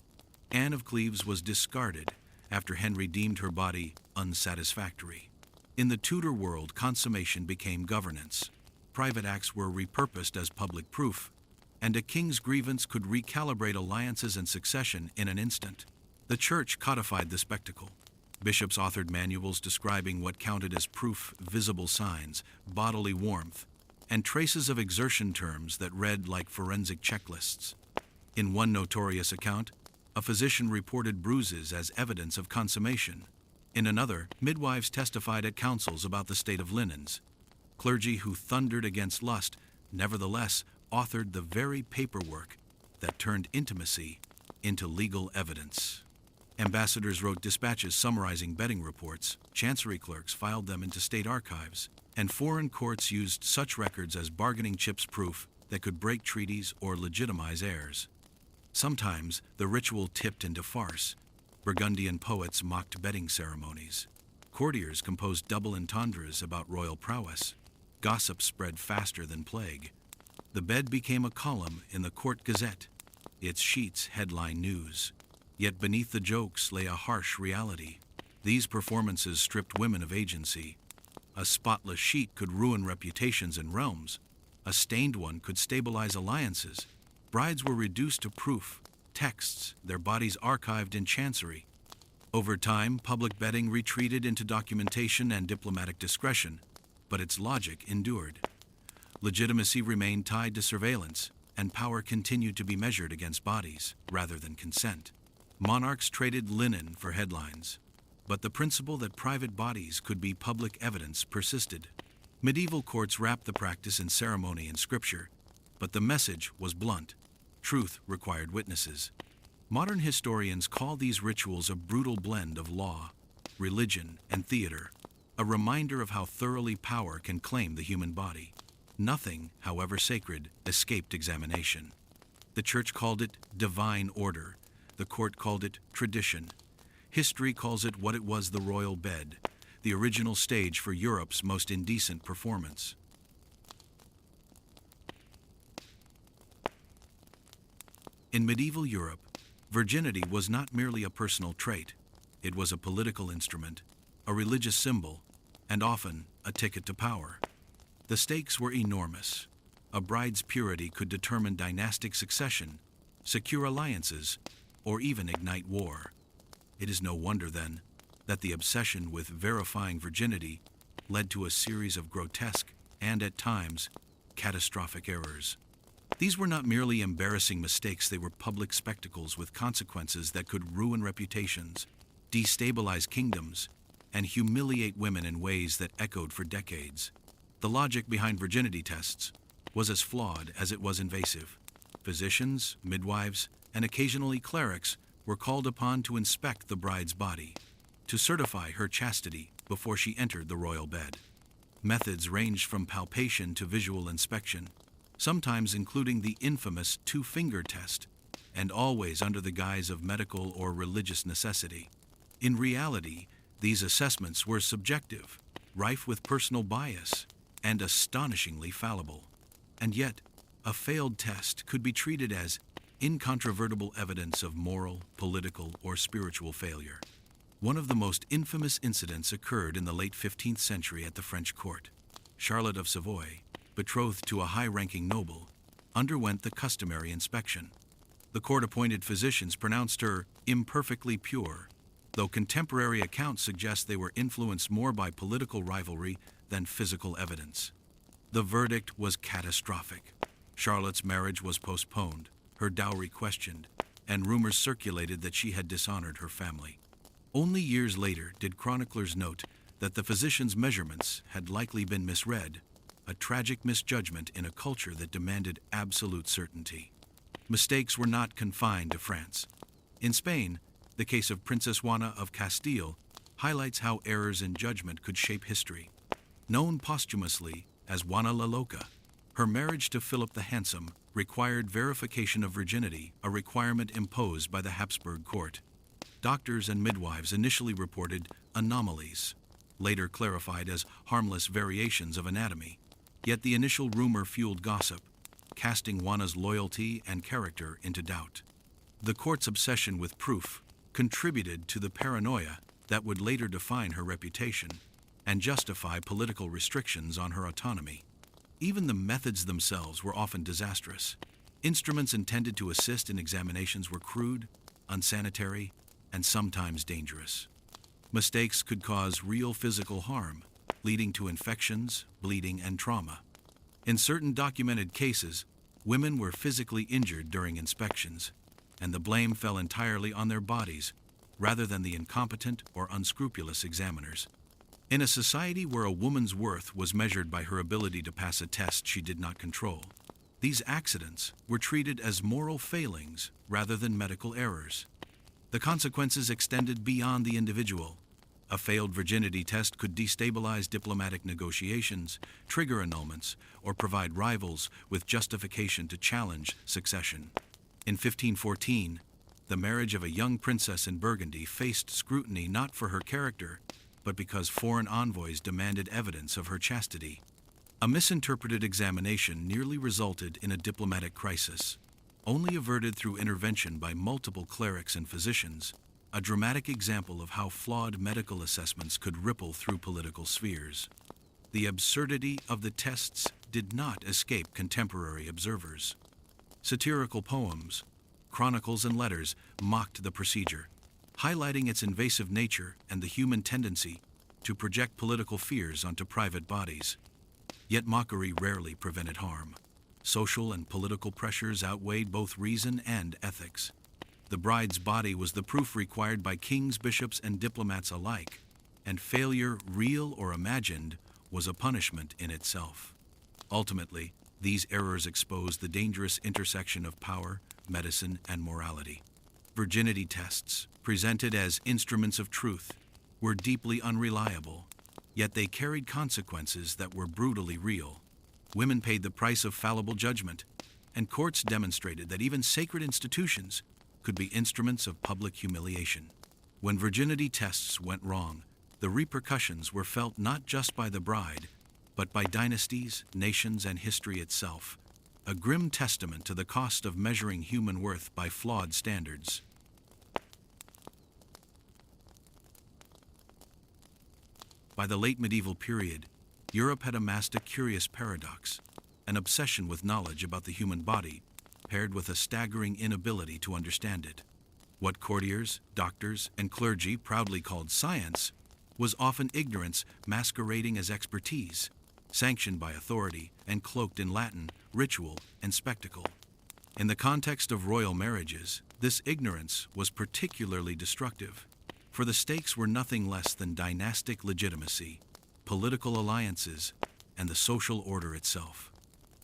Anne of Cleves was discarded after Henry deemed her body unsatisfactory. In the Tudor world, consummation became governance. Private acts were repurposed as public proof, and a king's grievance could recalibrate alliances and succession in an instant. The church codified the spectacle. Bishops authored manuals describing what counted as proof, visible signs, bodily warmth, and traces of exertion terms that read like forensic checklists. In one notorious account, a physician reported bruises as evidence of consummation. In another, midwives testified at councils about the state of linens. Clergy who thundered against lust, nevertheless, authored the very paperwork that turned intimacy into legal evidence. Ambassadors wrote dispatches summarizing bedding reports, chancery clerks filed them into state archives, and foreign courts used such records as bargaining chips proof that could break treaties or legitimize heirs. Sometimes the ritual tipped into farce. Burgundian poets mocked bedding ceremonies. Courtiers composed double entendres about royal prowess. Gossip spread faster than plague. The bed became a column in the court gazette, its sheets headline news. Yet beneath the jokes lay a harsh reality. These performances stripped women of agency. A spotless sheet could ruin reputations and realms. A stained one could stabilize alliances. Brides were reduced to proof, texts, their bodies archived in chancery. Over time, public bedding retreated into documentation and diplomatic discretion, but its logic endured. Legitimacy remained tied to surveillance, and power continued to be measured against bodies rather than consent. Monarchs traded linen for headlines, but the principle that private bodies could be public evidence persisted. Medieval courts wrapped the practice in ceremony and scripture, but the message was blunt. Truth required witnesses. Modern historians call these rituals a brutal blend of law, religion, and theater, a reminder of how thoroughly power can claim the human body. Nothing, however sacred, escaped examination. The church called it divine order. The court called it tradition. History calls it what it was: the royal bed, the original stage for Europe's most indecent performance. In medieval Europe, virginity was not merely a personal trait. It was a political instrument, a religious symbol, and often a ticket to power. The stakes were enormous. A bride's purity could determine dynastic succession, secure alliances, or even ignite war. It is no wonder, then, that the obsession with verifying virginity led to a series of grotesque and, at times, catastrophic errors. These were not merely embarrassing mistakes, they were public spectacles with consequences that could ruin reputations, destabilize kingdoms, and humiliate women in ways that echoed for decades. The logic behind virginity tests was as flawed as it was invasive. Physicians, midwives, and occasionally clerics were called upon to inspect the bride's body, to certify her chastity before she entered the royal bed. Methods ranged from palpation to visual inspection, sometimes including the infamous two-finger test, and always under the guise of medical or religious necessity. In reality, these assessments were subjective, rife with personal bias, and astonishingly fallible. And yet, a failed test could be treated as incontrovertible evidence of moral, political, or spiritual failure. One of the most infamous incidents occurred in the late 15th century at the French court. Charlotte of Savoy, betrothed to a high-ranking noble, underwent the customary inspection. The court-appointed physicians pronounced her imperfectly pure, though contemporary accounts suggest they were influenced more by political rivalry than physical evidence. The verdict was catastrophic. Charlotte's marriage was postponed, her dowry questioned, and rumors circulated that she had dishonored her family. Only years later did chroniclers note that the physician's measurements had likely been misread, a tragic misjudgment in a culture that demanded absolute certainty. Mistakes were not confined to France. In Spain, the case of Princess Juana of Castile highlights how errors in judgment could shape history. Known posthumously as Juana la Loca, her marriage to Philip the Handsome required verification of virginity, a requirement imposed by the Habsburg court. Doctors and midwives initially reported anomalies, later clarified as harmless variations of anatomy. Yet the initial rumor fueled gossip, casting Juana's loyalty and character into doubt. The court's obsession with proof contributed to the paranoia that would later define her reputation and justify political restrictions on her autonomy. Even the methods themselves were often disastrous. Instruments intended to assist in examinations were crude, unsanitary, and sometimes dangerous. Mistakes could cause real physical harm, leading to infections, bleeding, and trauma. In certain documented cases, women were physically injured during inspections, and the blame fell entirely on their bodies rather than the incompetent or unscrupulous examiners. In a society where a woman's worth was measured by her ability to pass a test she did not control, these accidents were treated as moral failings rather than medical errors. The consequences extended beyond the individual. A failed virginity test could destabilize diplomatic negotiations, trigger annulments, or provide rivals with justification to challenge succession. In 1514, the marriage of a young princess in Burgundy faced scrutiny not for her character, but because foreign envoys demanded evidence of her chastity. A misinterpreted examination nearly resulted in a diplomatic crisis, only averted through intervention by multiple clerics and physicians, a dramatic example of how flawed medical assessments could ripple through political spheres. The absurdity of the tests did not escape contemporary observers. Satirical poems, chronicles, and letters mocked the procedure, highlighting its invasive nature and the human tendency to project political fears onto private bodies. Yet mockery rarely prevented harm. Social and political pressures outweighed both reason and ethics. The bride's body was the proof required by kings, bishops, and diplomats alike, and failure, real or imagined, was a punishment in itself. Ultimately, these errors exposed the dangerous intersection of power, medicine, and morality. Virginity tests, presented as instruments of truth, were deeply unreliable, yet they carried consequences that were brutally real. Women paid the price of fallible judgment, and courts demonstrated that even sacred institutions could be instruments of public humiliation. When virginity tests went wrong, the repercussions were felt not just by the bride, but by dynasties, nations, and history itself, a grim testament to the cost of measuring human worth by flawed standards. By the late medieval period, Europe had amassed a curious paradox, an obsession with knowledge about the human body, paired with a staggering inability to understand it. What courtiers, doctors, and clergy proudly called science was often ignorance masquerading as expertise, sanctioned by authority and cloaked in Latin, ritual, and spectacle. In the context of royal marriages, this ignorance was particularly destructive, for the stakes were nothing less than dynastic legitimacy, political alliances, and the social order itself.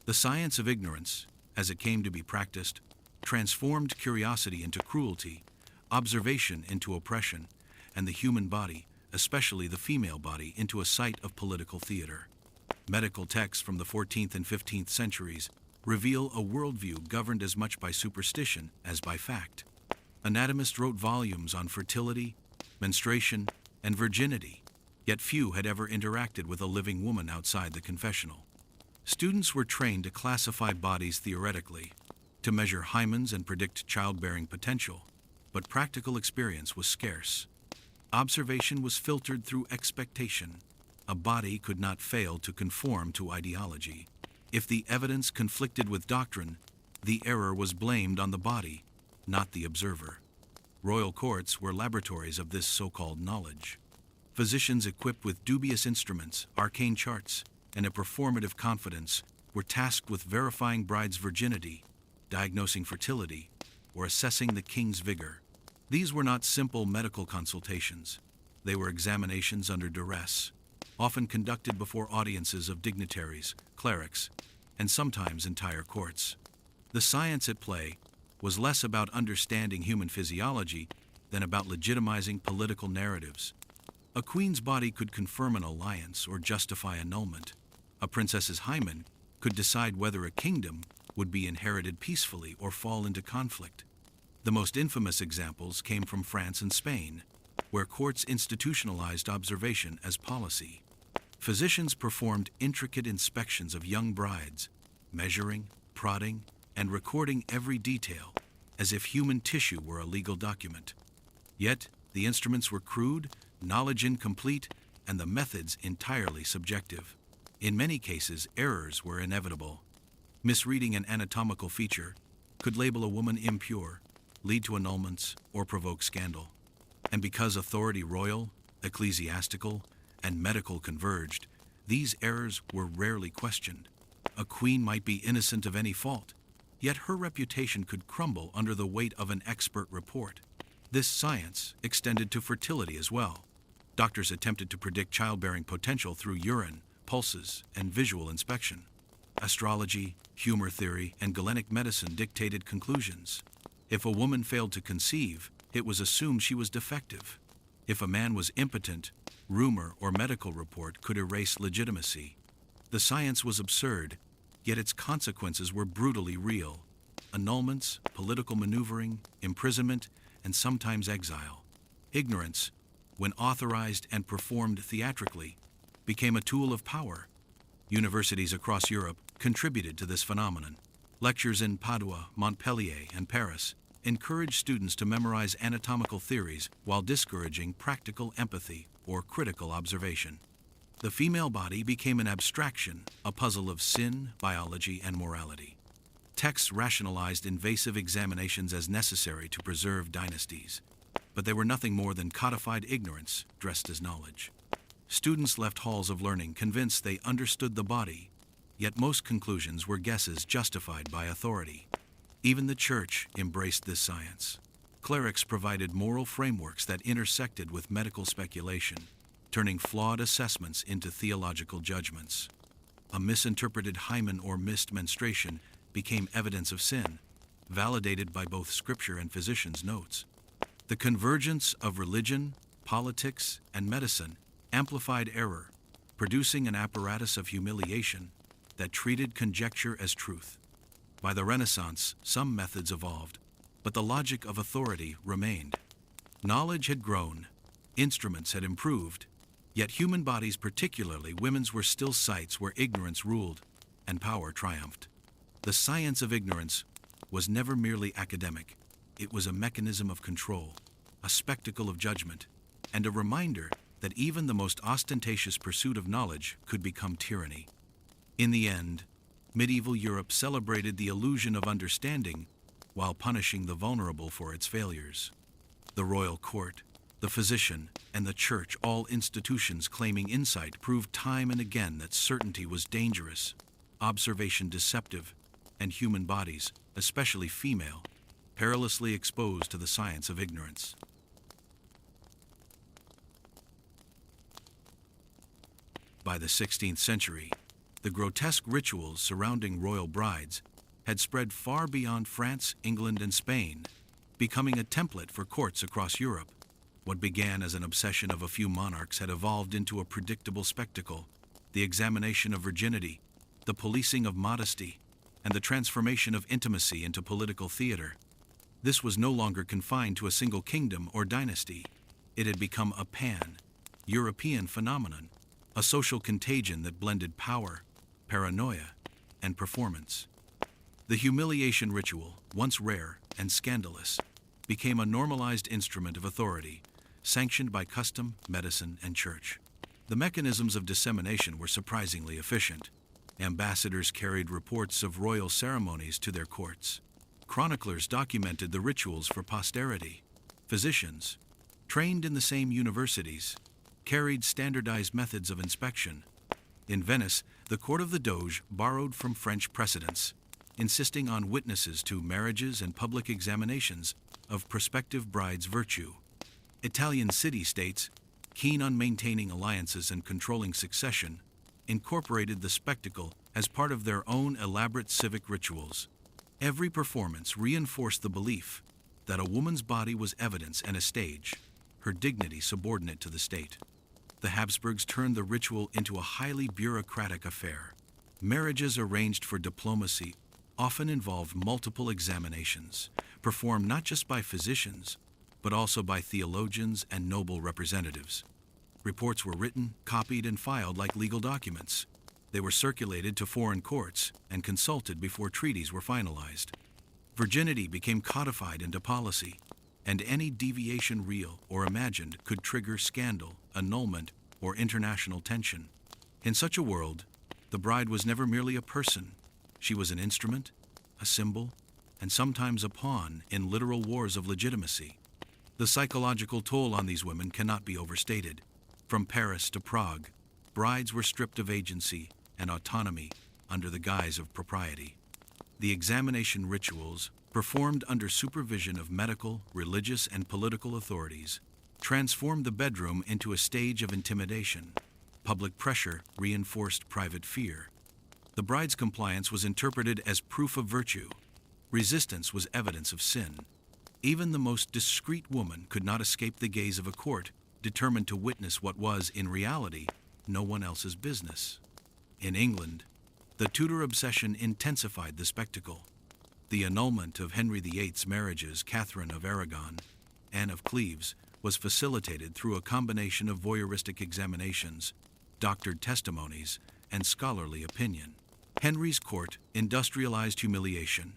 The science of ignorance, as it came to be practiced, transformed curiosity into cruelty, observation into oppression, and the human body, especially the female body, into a site of political theater. Medical texts from the 14th and 15th centuries reveal a worldview governed as much by superstition as by fact. Anatomists wrote volumes on fertility, menstruation, and virginity, yet few had ever interacted with a living woman outside the confessional. Students were trained to classify bodies theoretically, to measure hymens and predict childbearing potential, but practical experience was scarce. Observation was filtered through expectation. A body could not fail to conform to ideology. If the evidence conflicted with doctrine, the error was blamed on the body, not the observer. Royal courts were laboratories of this so-called knowledge. Physicians equipped with dubious instruments, arcane charts, and a performative confidence were tasked with verifying brides' virginity, diagnosing fertility, or assessing the king's vigor. These were not simple medical consultations. They were examinations under duress, often conducted before audiences of dignitaries, clerics, and sometimes entire courts. The science at play was less about understanding human physiology than about legitimizing political narratives. A queen's body could confirm an alliance or justify annulment. A princess's hymen could decide whether a kingdom would be inherited peacefully or fall into conflict. The most infamous examples came from France and Spain, where courts institutionalized observation as policy. Physicians performed intricate inspections of young brides, measuring, prodding, and recording every detail, as if human tissue were a legal document. Yet, the instruments were crude, knowledge incomplete, and the methods entirely subjective. In many cases, errors were inevitable. Misreading an anatomical feature could label a woman impure, lead to annulments, or provoke scandal. And because authority royal, ecclesiastical, and medical converged, these errors were rarely questioned. A queen might be innocent of any fault, yet her reputation could crumble under the weight of an expert report. This science extended to fertility as well. Doctors attempted to predict childbearing potential through urine, pulses, and visual inspection. Astrology, humor theory, and Galenic medicine dictated conclusions. If a woman failed to conceive, it was assumed she was defective. If a man was impotent, rumor or medical report could erase legitimacy. The science was absurd, yet its consequences were brutally real. Annulments, political maneuvering, imprisonment, and sometimes exile. Ignorance, when authorized and performed theatrically, became a tool of power. Universities across Europe contributed to this phenomenon. Lectures in Padua, Montpellier, and Paris encouraged students to memorize anatomical theories while discouraging practical empathy or critical observation. The female body became an abstraction, a puzzle of sin, biology, and morality. Texts rationalized invasive examinations as necessary to preserve dynasties, but they were nothing more than codified ignorance dressed as knowledge. Students left halls of learning convinced they understood the body, yet most conclusions were guesses justified by authority. Even the church embraced this science. Clerics provided moral frameworks that intersected with medical speculation, turning flawed assessments into theological judgments. A misinterpreted hymen or missed menstruation became evidence of sin, validated by both scripture and physicians' notes. The convergence of religion, politics, and medicine amplified error, producing an apparatus of humiliation that treated conjecture as truth. By the Renaissance, some methods evolved, but the logic of authority remained. Knowledge had grown, instruments had improved, yet human bodies, particularly women's, were still sites where ignorance ruled and power triumphed. The science of ignorance was never merely academic. It was a mechanism of control, a spectacle of judgment, and a reminder that even the most ostentatious pursuit of knowledge could become tyranny. In the end, medieval Europe celebrated the illusion of understanding while punishing the vulnerable for its failures. The royal court, the physician, and the church, all institutions claiming insight, proved time and again that certainty was dangerous, observation deceptive, and human bodies, especially female, perilously exposed to the science of ignorance. By the 16th century, the grotesque rituals surrounding royal brides had spread far beyond France, England, and Spain, becoming a template for courts across Europe. What began as an obsession of a few monarchs had evolved into a predictable spectacle: the examination of virginity, the policing of modesty, and the transformation of intimacy into political theater. This was no longer confined to a single kingdom or dynasty. It had become a pan-European phenomenon, a social contagion that blended power, paranoia, and performance. The humiliation ritual, once rare and scandalous, became a normalized instrument of authority, sanctioned by custom, medicine, and church. The mechanisms of dissemination were surprisingly efficient. Ambassadors carried reports of royal ceremonies to their courts. Chroniclers documented the rituals for posterity. Physicians, trained in the same universities, carried standardized methods of inspection. In Venice, the court of the Doge borrowed from French precedents, insisting on witnesses to marriages and public examinations of prospective brides' virtue. Italian city-states, keen on maintaining alliances and controlling succession, incorporated the spectacle as part of their own elaborate civic rituals. Every performance reinforced the belief that a woman's body was evidence and a stage, her dignity subordinate to the state. The Habsburgs turned the ritual into a highly bureaucratic affair. Marriages arranged for diplomacy often involved multiple examinations, performed not just by physicians, but also by theologians and noble representatives. Reports were written, copied, and filed like legal documents. They were circulated to foreign courts and consulted before treaties were finalized. Virginity became codified into policy, and any deviation, real or imagined, could trigger scandal, annulment, or international tension. In such a world, the bride was never merely a person. She was an instrument, a symbol, and sometimes a pawn in literal wars of legitimacy. The psychological toll on these women cannot be overstated. From Paris to Prague, brides were stripped of agency and autonomy under the guise of propriety. The examination rituals, performed under supervision of medical, religious, and political authorities, transformed the bedroom into a stage of intimidation. Public pressure reinforced private fear. The bride's compliance was interpreted as proof of virtue. Resistance was evidence of sin. Even the most discreet woman could not escape the gaze of a court, determined to witness what was, in reality, no one else's business. In England, the Tudor obsession intensified the spectacle. The annulment of Henry VIII's marriages, Catherine of Aragon, Anne of Cleves, was facilitated through a combination of voyeuristic examinations, doctored testimonies, and scholarly opinion. Henry's court industrialized humiliation,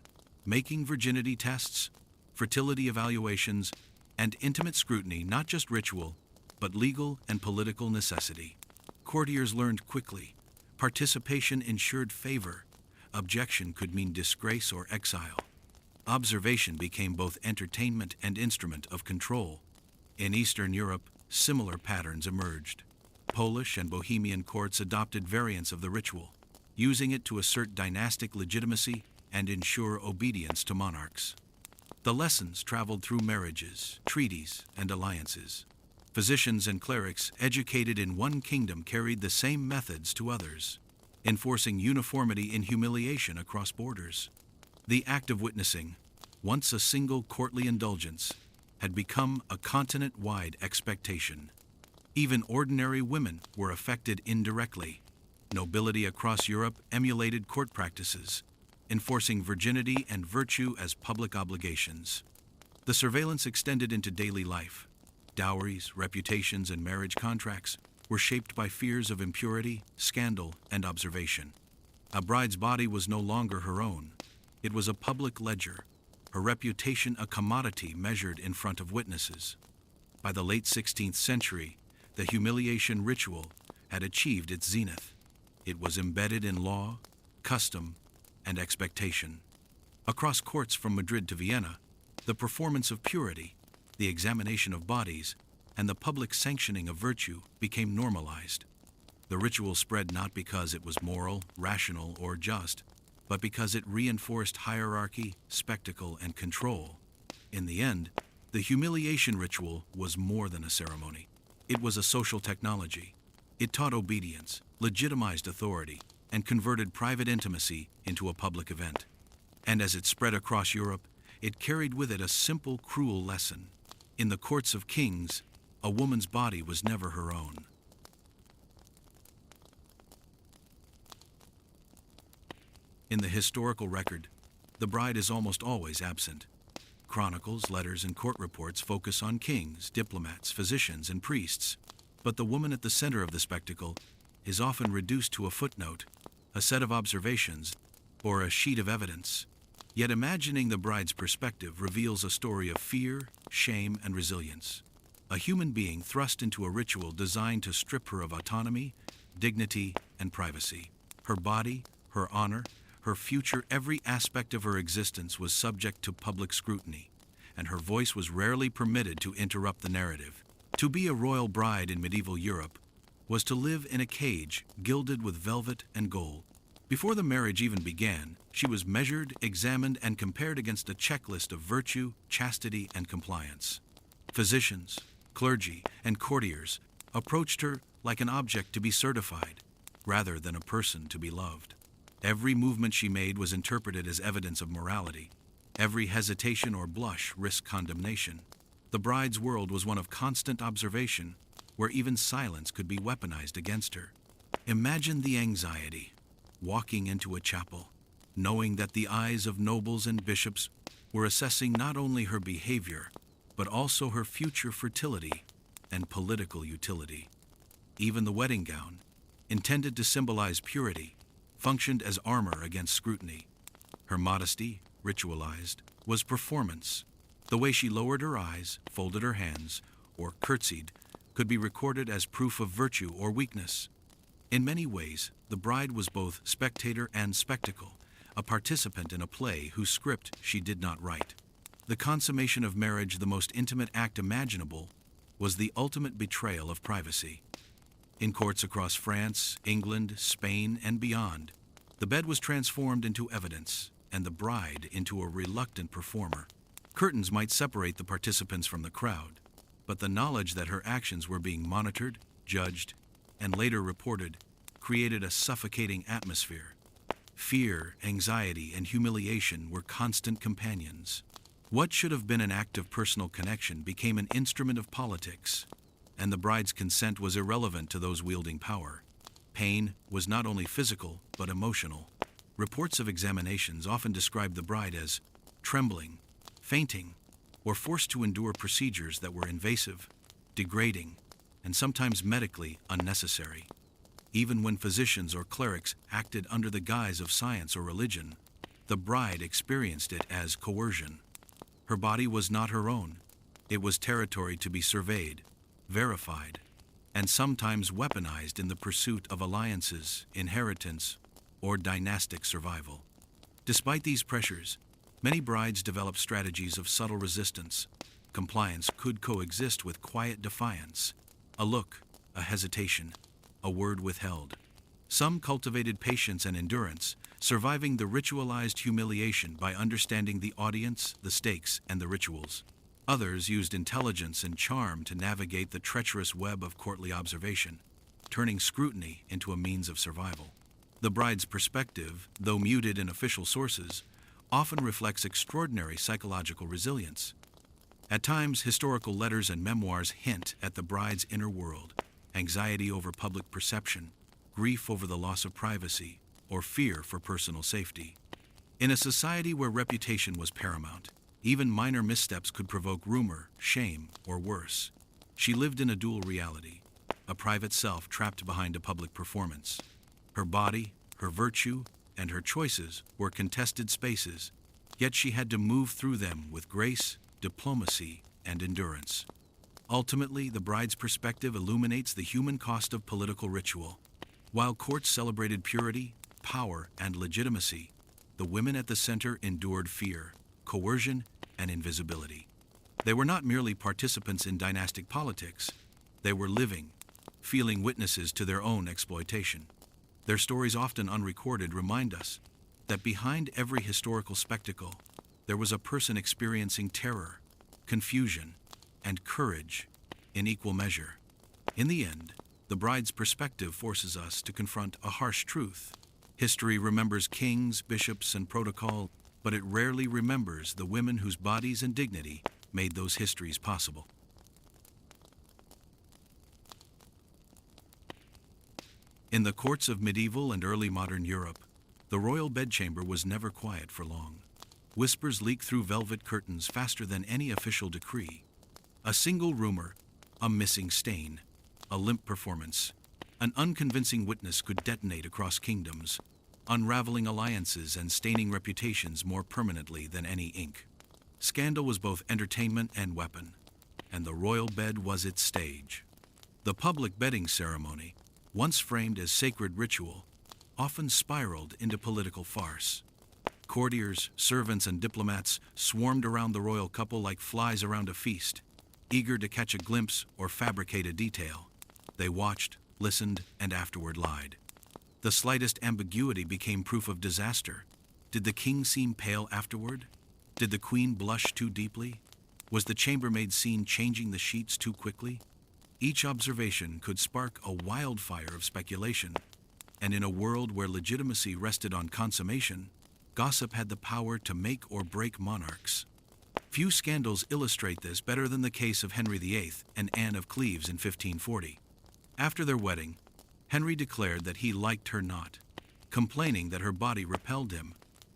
making virginity tests, fertility evaluations, and intimate scrutiny not just ritual, but legal and political necessity. Courtiers learned quickly. Participation ensured favor. Objection could mean disgrace or exile. Observation became both entertainment and instrument of control. In Eastern Europe, similar patterns emerged. Polish and Bohemian courts adopted variants of the ritual, using it to assert dynastic legitimacy and ensure obedience to monarchs. The lessons traveled through marriages, treaties, and alliances. Physicians and clerics educated in one kingdom carried the same methods to others, enforcing uniformity in humiliation across borders. The act of witnessing, once a single courtly indulgence, had become a continent-wide expectation. Even ordinary women were affected indirectly. Nobility across Europe emulated court practices, enforcing virginity and virtue as public obligations. The surveillance extended into daily life. Dowries, reputations, and marriage contracts were shaped by fears of impurity, scandal, and observation. A bride's body was no longer her own. It was a public ledger, her reputation a commodity measured in front of witnesses. By the late 16th century, the humiliation ritual had achieved its zenith. It was embedded in law, custom, and expectation. Across courts from Madrid to Vienna, the performance of purity, the examination of bodies, and the public sanctioning of virtue became normalized. The ritual spread not because it was moral, rational, or just, but because it reinforced hierarchy, spectacle, and control. In the end, the humiliation ritual was more than a ceremony. It was a social technology. It taught obedience, legitimized authority, and converted private intimacy into a public event. And as it spread across Europe, it carried with it a simple, cruel lesson. In the courts of kings, a woman's body was never her own. In the historical record, the bride is almost always absent. Chronicles, letters, and court reports focus on kings, diplomats, physicians, and priests. But the woman at the center of the spectacle is often reduced to a footnote, a set of observations, or a sheet of evidence. Yet imagining the bride's perspective reveals a story of fear, shame, and resilience. A human being thrust into a ritual designed to strip her of autonomy, dignity, and privacy. Her body, her honor, her future, every aspect of her existence was subject to public scrutiny, and her voice was rarely permitted to interrupt the narrative. To be a royal bride in medieval Europe was to live in a cage gilded with velvet and gold. Before the marriage even began, she was measured, examined, and compared against a checklist of virtue, chastity, and compliance. Physicians, clergy, and courtiers approached her like an object to be certified, rather than a person to be loved. Every movement she made was interpreted as evidence of morality. Every hesitation or blush risked condemnation. The bride's world was one of constant observation, where even silence could be weaponized against her. Imagine the anxiety, walking into a chapel, knowing that the eyes of nobles and bishops were assessing not only her behavior, but also her future fertility and political utility. Even the wedding gown, intended to symbolize purity, functioned as armor against scrutiny. Her modesty, ritualized, was performance. The way she lowered her eyes, folded her hands, or curtsied could be recorded as proof of virtue or weakness. In many ways, the bride was both spectator and spectacle, a participant in a play whose script she did not write. The consummation of marriage, the most intimate act imaginable, was the ultimate betrayal of privacy. In courts across France, England, Spain, and beyond, the bed was transformed into evidence, and the bride into a reluctant performer. Curtains might separate the participants from the crowd, but the knowledge that her actions were being monitored, judged, and later reported created a suffocating atmosphere. Fear, anxiety, and humiliation were constant companions. What should have been an act of personal connection became an instrument of politics, and the bride's consent was irrelevant to those wielding power. Pain was not only physical, but emotional. Reports of examinations often described the bride as trembling, fainting, or forced to endure procedures that were invasive, degrading, and sometimes medically unnecessary. Even when physicians or clerics acted under the guise of science or religion, the bride experienced it as coercion. Her body was not her own. It was territory to be surveyed, verified, and sometimes weaponized in the pursuit of alliances, inheritance, or dynastic survival. Despite these pressures, many brides developed strategies of subtle resistance. Compliance could coexist with quiet defiance, a look, a hesitation, a word withheld. Some cultivated patience and endurance, surviving the ritualized humiliation by understanding the audience, the stakes, and the rituals. Others used intelligence and charm to navigate the treacherous web of courtly observation, turning scrutiny into a means of survival. The bride's perspective, though muted in official sources, often reflects extraordinary psychological resilience. At times, historical letters and memoirs hint at the bride's inner world: anxiety over public perception, grief over the loss of privacy, or fear for personal safety. In a society where reputation was paramount, even minor missteps could provoke rumor, shame, or worse. She lived in a dual reality, a private self trapped behind a public performance. Her body, her virtue, and her choices were contested spaces, yet she had to move through them with grace, diplomacy, and endurance. Ultimately, the bride's perspective illuminates the human cost of political ritual. While courts celebrated purity, power, and legitimacy, the women at the center endured fear, coercion, and invisibility. They were not merely participants in dynastic politics, they were living, feeling witnesses to their own exploitation. Their stories, often unrecorded, remind us that behind every historical spectacle, there was a person experiencing terror, confusion, and courage in equal measure. In the end, the bride's perspective forces us to confront a harsh truth. History remembers kings, bishops, and protocol, but it rarely remembers the women whose bodies and dignity made those histories possible. In the courts of medieval and early modern Europe, the royal bedchamber was never quiet for long. Whispers leaked through velvet curtains faster than any official decree. A single rumor, a missing stain, a limp performance, an unconvincing witness could detonate across kingdoms, unraveling alliances and staining reputations more permanently than any ink. Scandal was both entertainment and weapon, and the royal bed was its stage. The public bedding ceremony, once framed as sacred ritual, often spiraled into political farce. Courtiers, servants, and diplomats swarmed around the royal couple like flies around a feast, eager to catch a glimpse or fabricate a detail. They watched, listened, and afterward lied. The slightest ambiguity became proof of disaster. Did the king seem pale afterward? Did the queen blush too deeply? Was the chambermaid seen changing the sheets too quickly? Each observation could spark a wildfire of speculation, and in a world where legitimacy rested on consummation, gossip had the power to make or break monarchs. Few scandals illustrate this better than the case of Henry VIII and Anne of Cleves in 1540. After their wedding, Henry declared that he liked her not, complaining that her body repelled him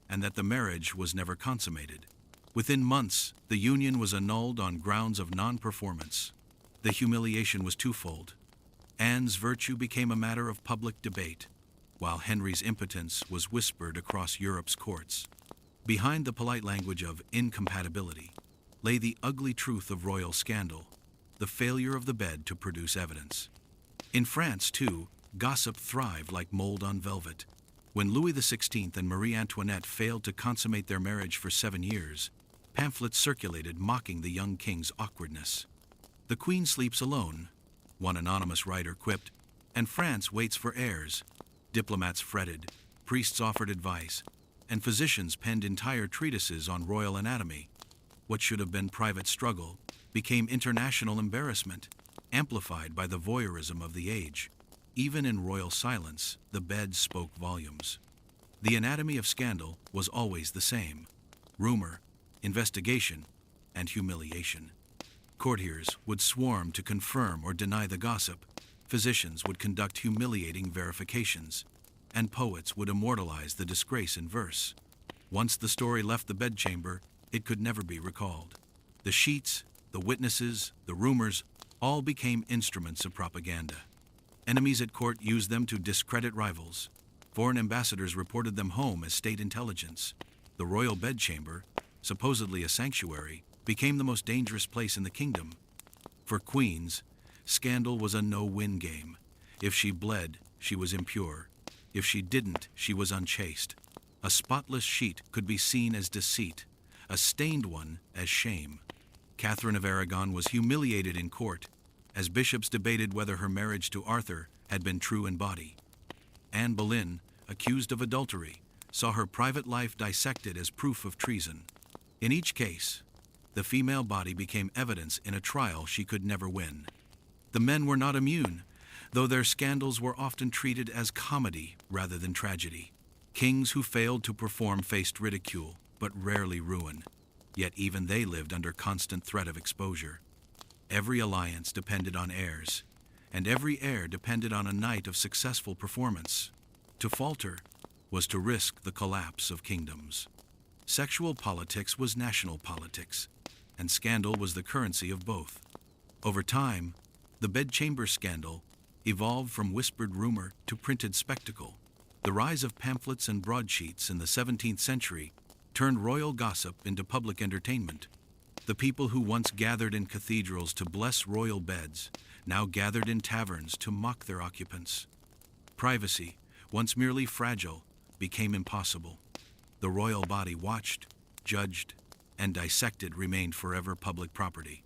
and that the marriage was never consummated. Within months, the union was annulled on grounds of non-performance. The humiliation was twofold. Anne's virtue became a matter of public debate, while Henry's impotence was whispered across Europe's courts. Behind the polite language of incompatibility lay the ugly truth of royal scandal, the failure of the bed to produce evidence. In France, too, gossip thrived like mold on velvet. When Louis XVI and Marie Antoinette failed to consummate their marriage for 7 years, pamphlets circulated mocking the young king's awkwardness. "The queen sleeps alone," one anonymous writer quipped, "and France waits for heirs." Diplomats fretted, priests offered advice, and physicians penned entire treatises on royal anatomy. What should have been private struggle became international embarrassment, amplified by the voyeurism of the age. Even in royal silence, the bed spoke volumes. The anatomy of scandal was always the same: rumor, investigation, and humiliation. Courtiers would swarm to confirm or deny the gossip, physicians would conduct humiliating verifications, and poets would immortalize the disgrace in verse. Once the story left the bedchamber, it could never be recalled. The sheets, the witnesses, the rumors, all became instruments of propaganda. Enemies at court used them to discredit rivals. Foreign ambassadors reported them home as state intelligence. The royal bedchamber, supposedly a sanctuary, became the most dangerous place in the kingdom. For queens, scandal was a no-win game. If she bled, she was impure. If she didn't, she was unchaste. A spotless sheet could be seen as deceit, a stained one as shame. Catherine of Aragon was humiliated in court, as bishops debated whether her marriage to Arthur had been true in body. Anne Boleyn, accused of adultery, saw her private life dissected as proof of treason. In each case, the female body became evidence in a trial she could never win. The men were not immune, though their scandals were often treated as comedy rather than tragedy. Kings who failed to perform faced ridicule, but rarely ruin. Yet even they lived under constant threat of exposure. Every alliance depended on heirs, and every heir depended on a night of successful performance. To falter was to risk the collapse of kingdoms. Sexual politics was national politics, and scandal was the currency of both. Over time, the bedchamber scandal evolved from whispered rumor to printed spectacle. The rise of pamphlets and broadsheets in the 17th century turned royal gossip into public entertainment. The people who once gathered in cathedrals to bless royal beds now gathered in taverns to mock their occupants. Privacy, once merely fragile, became impossible. The royal body watched, judged, and dissected remained forever public property.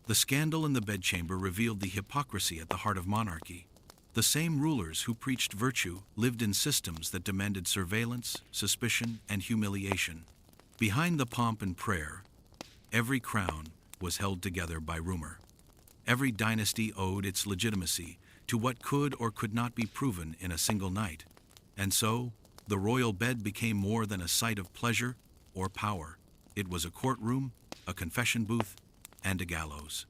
The scandal in the bedchamber revealed the hypocrisy at the heart of monarchy. The same rulers who preached virtue lived in systems that demanded surveillance, suspicion, and humiliation. Behind the pomp and prayer, every crown was held together by rumor. Every dynasty owed its legitimacy to what could or could not be proven in a single night. And so, the royal bed became more than a site of pleasure or power. It was a courtroom, a confession booth, and a gallows.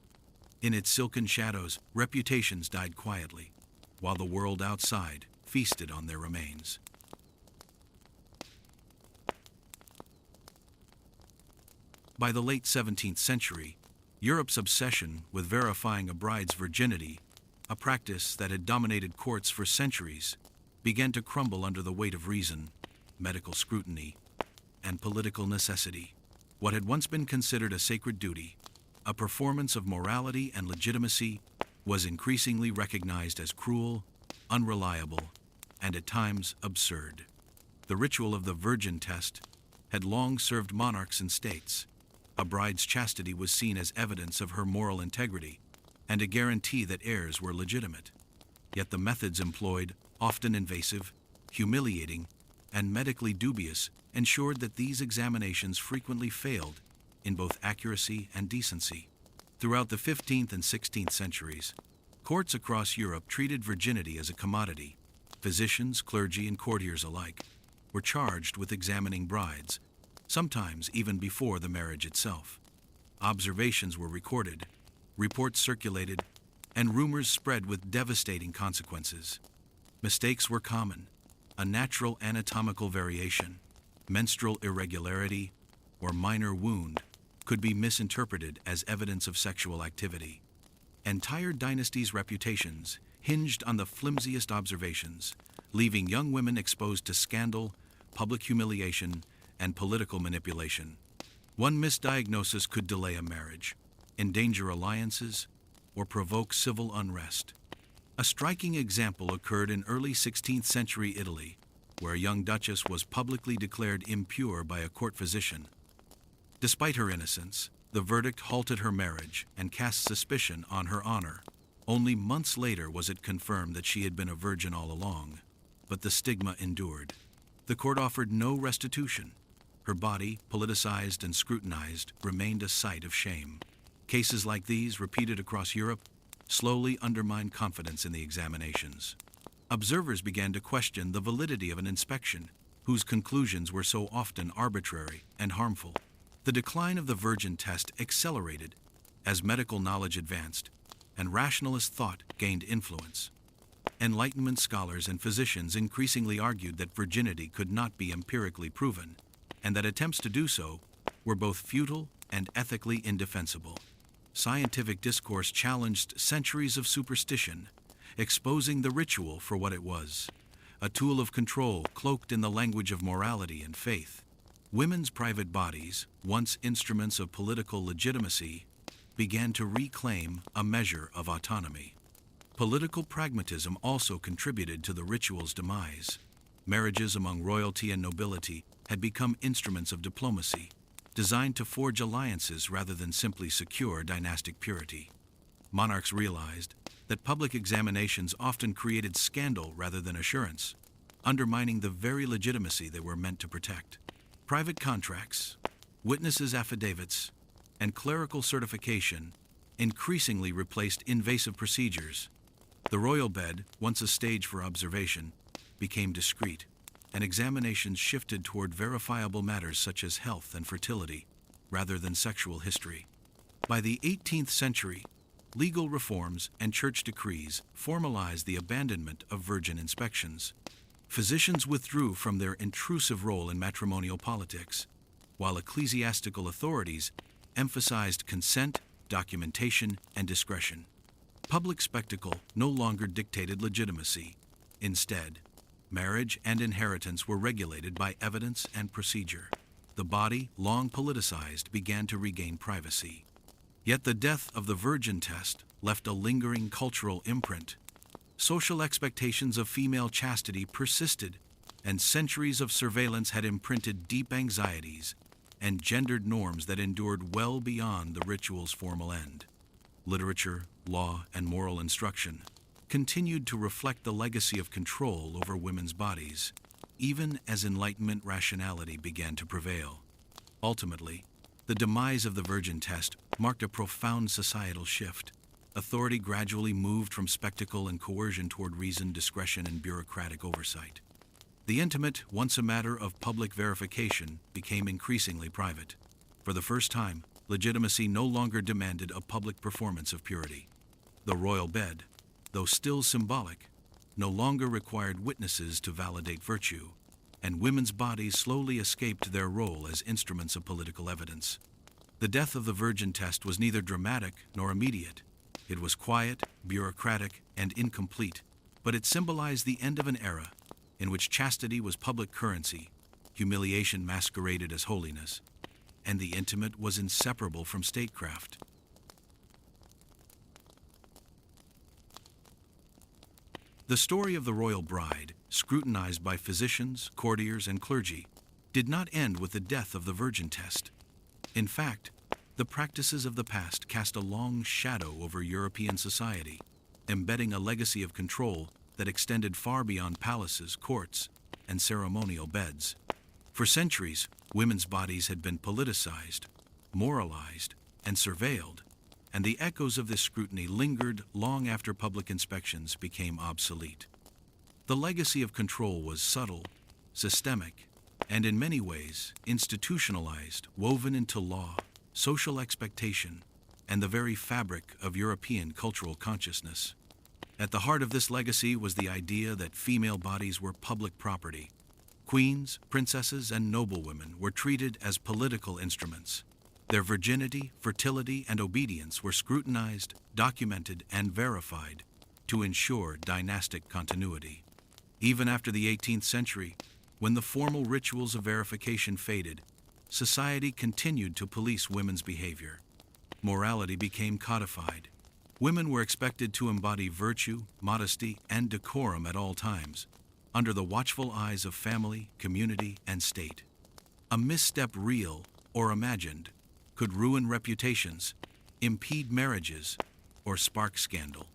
In its silken shadows, reputations died quietly, while the world outside feasted on their remains. By the late 17th century, Europe's obsession with verifying a bride's virginity, a practice that had dominated courts for centuries, began to crumble under the weight of reason, medical scrutiny, and political necessity. What had once been considered a sacred duty, a performance of morality and legitimacy, was increasingly recognized as cruel, unreliable, and at times absurd. The ritual of the virgin test had long served monarchs and states. A bride's chastity was seen as evidence of her moral integrity and a guarantee that heirs were legitimate. Yet the methods employed, often invasive, humiliating, and medically dubious, ensured that these examinations frequently failed in both accuracy and decency. Throughout the 15th and 16th centuries, courts across Europe treated virginity as a commodity. Physicians, clergy, and courtiers alike were charged with examining brides, sometimes even before the marriage itself. Observations were recorded, reports circulated, and rumors spread with devastating consequences. Mistakes were common. A natural anatomical variation, menstrual irregularity, or minor wound could be misinterpreted as evidence of sexual activity. Entire dynasties' reputations hinged on the flimsiest observations, leaving young women exposed to scandal, public humiliation, and political manipulation. One misdiagnosis could delay a marriage, endanger alliances, or provoke civil unrest. A striking example occurred in early 16th century Italy, where a young duchess was publicly declared impure by a court physician. Despite her innocence, the verdict halted her marriage and cast suspicion on her honor. Only months later was it confirmed that she had been a virgin all along, but the stigma endured. The court offered no restitution. Her body, politicized and scrutinized, remained a sight of shame. Cases like these, repeated across Europe, slowly undermined confidence in the examinations. Observers began to question the validity of an inspection, whose conclusions were so often arbitrary and harmful. The decline of the virgin test accelerated as medical knowledge advanced and rationalist thought gained influence. Enlightenment scholars and physicians increasingly argued that virginity could not be empirically proven, and that attempts to do so were both futile and ethically indefensible. Scientific discourse challenged centuries of superstition, exposing the ritual for what it was, a tool of control cloaked in the language of morality and faith. Women's private bodies, once instruments of political legitimacy, began to reclaim a measure of autonomy. Political pragmatism also contributed to the ritual's demise. Marriages among royalty and nobility had become instruments of diplomacy, designed to forge alliances rather than simply secure dynastic purity. Monarchs realized that public examinations often created scandal rather than assurance, undermining the very legitimacy they were meant to protect. Private contracts, witnesses' affidavits, and clerical certification increasingly replaced invasive procedures. The royal bed, once a stage for observation, became discreet, and examinations shifted toward verifiable matters such as health and fertility, rather than sexual history. By the 18th century, legal reforms and church decrees formalized the abandonment of virgin inspections. Physicians withdrew from their intrusive role in matrimonial politics, while ecclesiastical authorities emphasized consent, documentation, and discretion. Public spectacle no longer dictated legitimacy. Instead, marriage and inheritance were regulated by evidence and procedure. The body, long politicized, began to regain privacy. Yet the death of the virgin test left a lingering cultural imprint. Social expectations of female chastity persisted, and centuries of surveillance had imprinted deep anxieties and gendered norms that endured well beyond the ritual's formal end. Literature, law, and moral instruction continued to reflect the legacy of control over women's bodies, even as Enlightenment rationality began to prevail. Ultimately, the demise of the virgin test marked a profound societal shift. Authority gradually moved from spectacle and coercion toward reason, discretion, and bureaucratic oversight. The intimate, once a matter of public verification, became increasingly private. For the first time, legitimacy no longer demanded a public performance of purity. The royal bed, though still symbolic, no longer required witnesses to validate virtue, and women's bodies slowly escaped their role as instruments of political evidence. The death of the virgin test was neither dramatic nor immediate. It was quiet, bureaucratic, and incomplete, but it symbolized the end of an era in which chastity was public currency, humiliation masqueraded as holiness, and the intimate was inseparable from statecraft. The story of the royal bride, scrutinized by physicians, courtiers, and clergy, did not end with the death of the virgin test. In fact, the practices of the past cast a long shadow over European society, embedding a legacy of control that extended far beyond palaces, courts, and ceremonial beds. For centuries, women's bodies had been politicized, moralized, and surveilled, and the echoes of this scrutiny lingered long after public inspections became obsolete. The legacy of control was subtle, systemic, and in many ways institutionalized, woven into law, social expectation, and the very fabric of European cultural consciousness. At the heart of this legacy was the idea that female bodies were public property. Queens, princesses, and noblewomen were treated as political instruments. Their virginity, fertility, and obedience were scrutinized, documented, and verified to ensure dynastic continuity. Even after the 18th century, when the formal rituals of verification faded, society continued to police women's behavior. Morality became codified. Women were expected to embody virtue, modesty, and decorum at all times, under the watchful eyes of family, community, and state. A misstep, real or imagined, could ruin reputations, impede marriages, or spark scandal.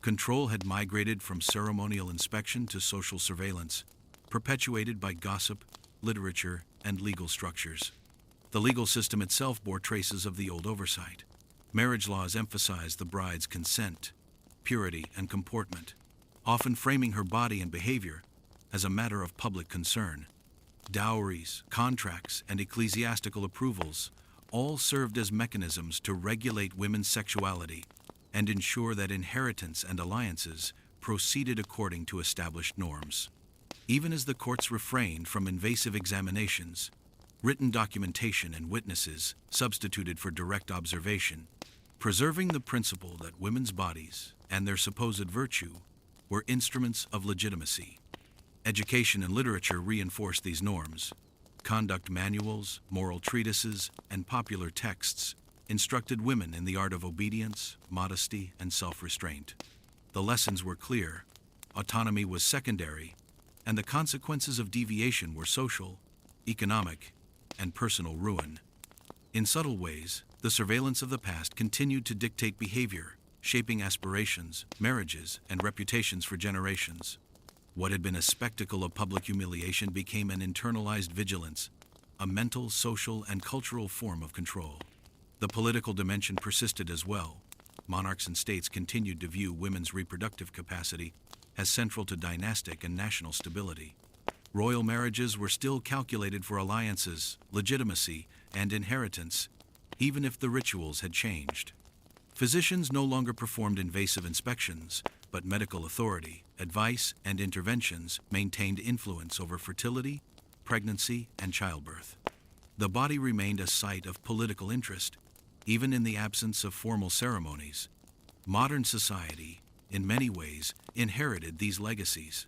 Control had migrated from ceremonial inspection to social surveillance, perpetuated by gossip, literature, and legal structures. The legal system itself bore traces of the old oversight. Marriage laws emphasized the bride's consent, purity, and comportment, often framing her body and behavior as a matter of public concern. Dowries, contracts, and ecclesiastical approvals all served as mechanisms to regulate women's sexuality and ensure that inheritance and alliances proceeded according to established norms. Even as the courts refrained from invasive examinations, written documentation and witnesses substituted for direct observation, preserving the principle that women's bodies and their supposed virtue were instruments of legitimacy. Education and literature reinforced these norms. Conduct manuals, moral treatises, and popular texts instructed women in the art of obedience, modesty, and self-restraint. The lessons were clear. Autonomy was secondary, and the consequences of deviation were social, economic, and personal ruin. In subtle ways, the surveillance of the past continued to dictate behavior, shaping aspirations, marriages, and reputations for generations. What had been a spectacle of public humiliation became an internalized vigilance, a mental, social, and cultural form of control. The political dimension persisted as well. Monarchs and states continued to view women's reproductive capacity as central to dynastic and national stability. Royal marriages were still calculated for alliances, legitimacy, and inheritance, even if the rituals had changed. Physicians no longer performed invasive inspections, but medical authority, advice, and interventions maintained influence over fertility, pregnancy, and childbirth. The body remained a site of political interest, even in the absence of formal ceremonies. Modern society, in many ways, inherited these legacies.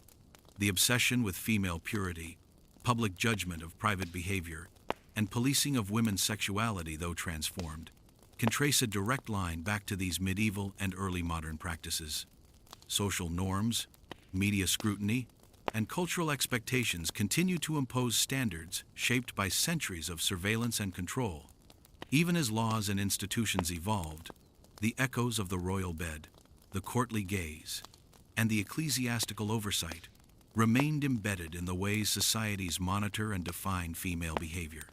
The obsession with female purity, public judgment of private behavior, and policing of women's sexuality, though transformed, can trace a direct line back to these medieval and early modern practices. Social norms, media scrutiny, and cultural expectations continue to impose standards shaped by centuries of surveillance and control. Even as laws and institutions evolved, the echoes of the royal bed, the courtly gaze, and the ecclesiastical oversight remained embedded in the ways societies monitor and define female behavior.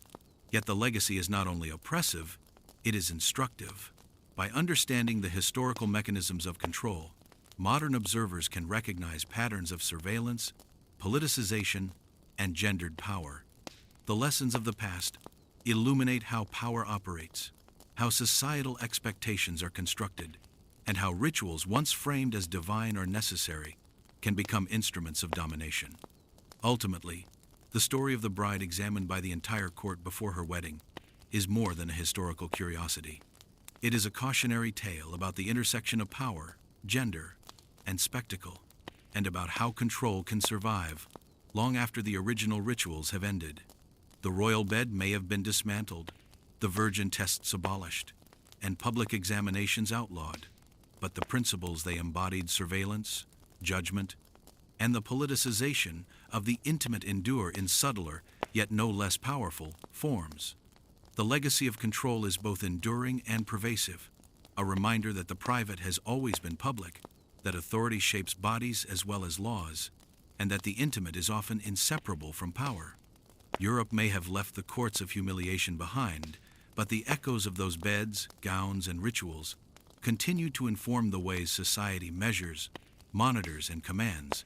Yet the legacy is not only oppressive, it is instructive. By understanding the historical mechanisms of control, modern observers can recognize patterns of surveillance, politicization, and gendered power. The lessons of the past illuminate how power operates, how societal expectations are constructed, and how rituals once framed as divine or necessary can become instruments of domination. Ultimately, the story of the bride examined by the entire court before her wedding is more than a historical curiosity. It is a cautionary tale about the intersection of power, gender, and spectacle, and about how control can survive long after the original rituals have ended. The royal bed may have been dismantled, the virgin tests abolished, and public examinations outlawed, but the principles they embodied, surveillance, judgment, and the politicization of the intimate, endure in subtler, yet no less powerful, forms. The legacy of control is both enduring and pervasive, a reminder that the private has always been public, that authority shapes bodies as well as laws, and that the intimate is often inseparable from power. Europe may have left the courts of humiliation behind, but the echoes of those beds, gowns, and rituals continue to inform the ways society measures, monitors, and commands.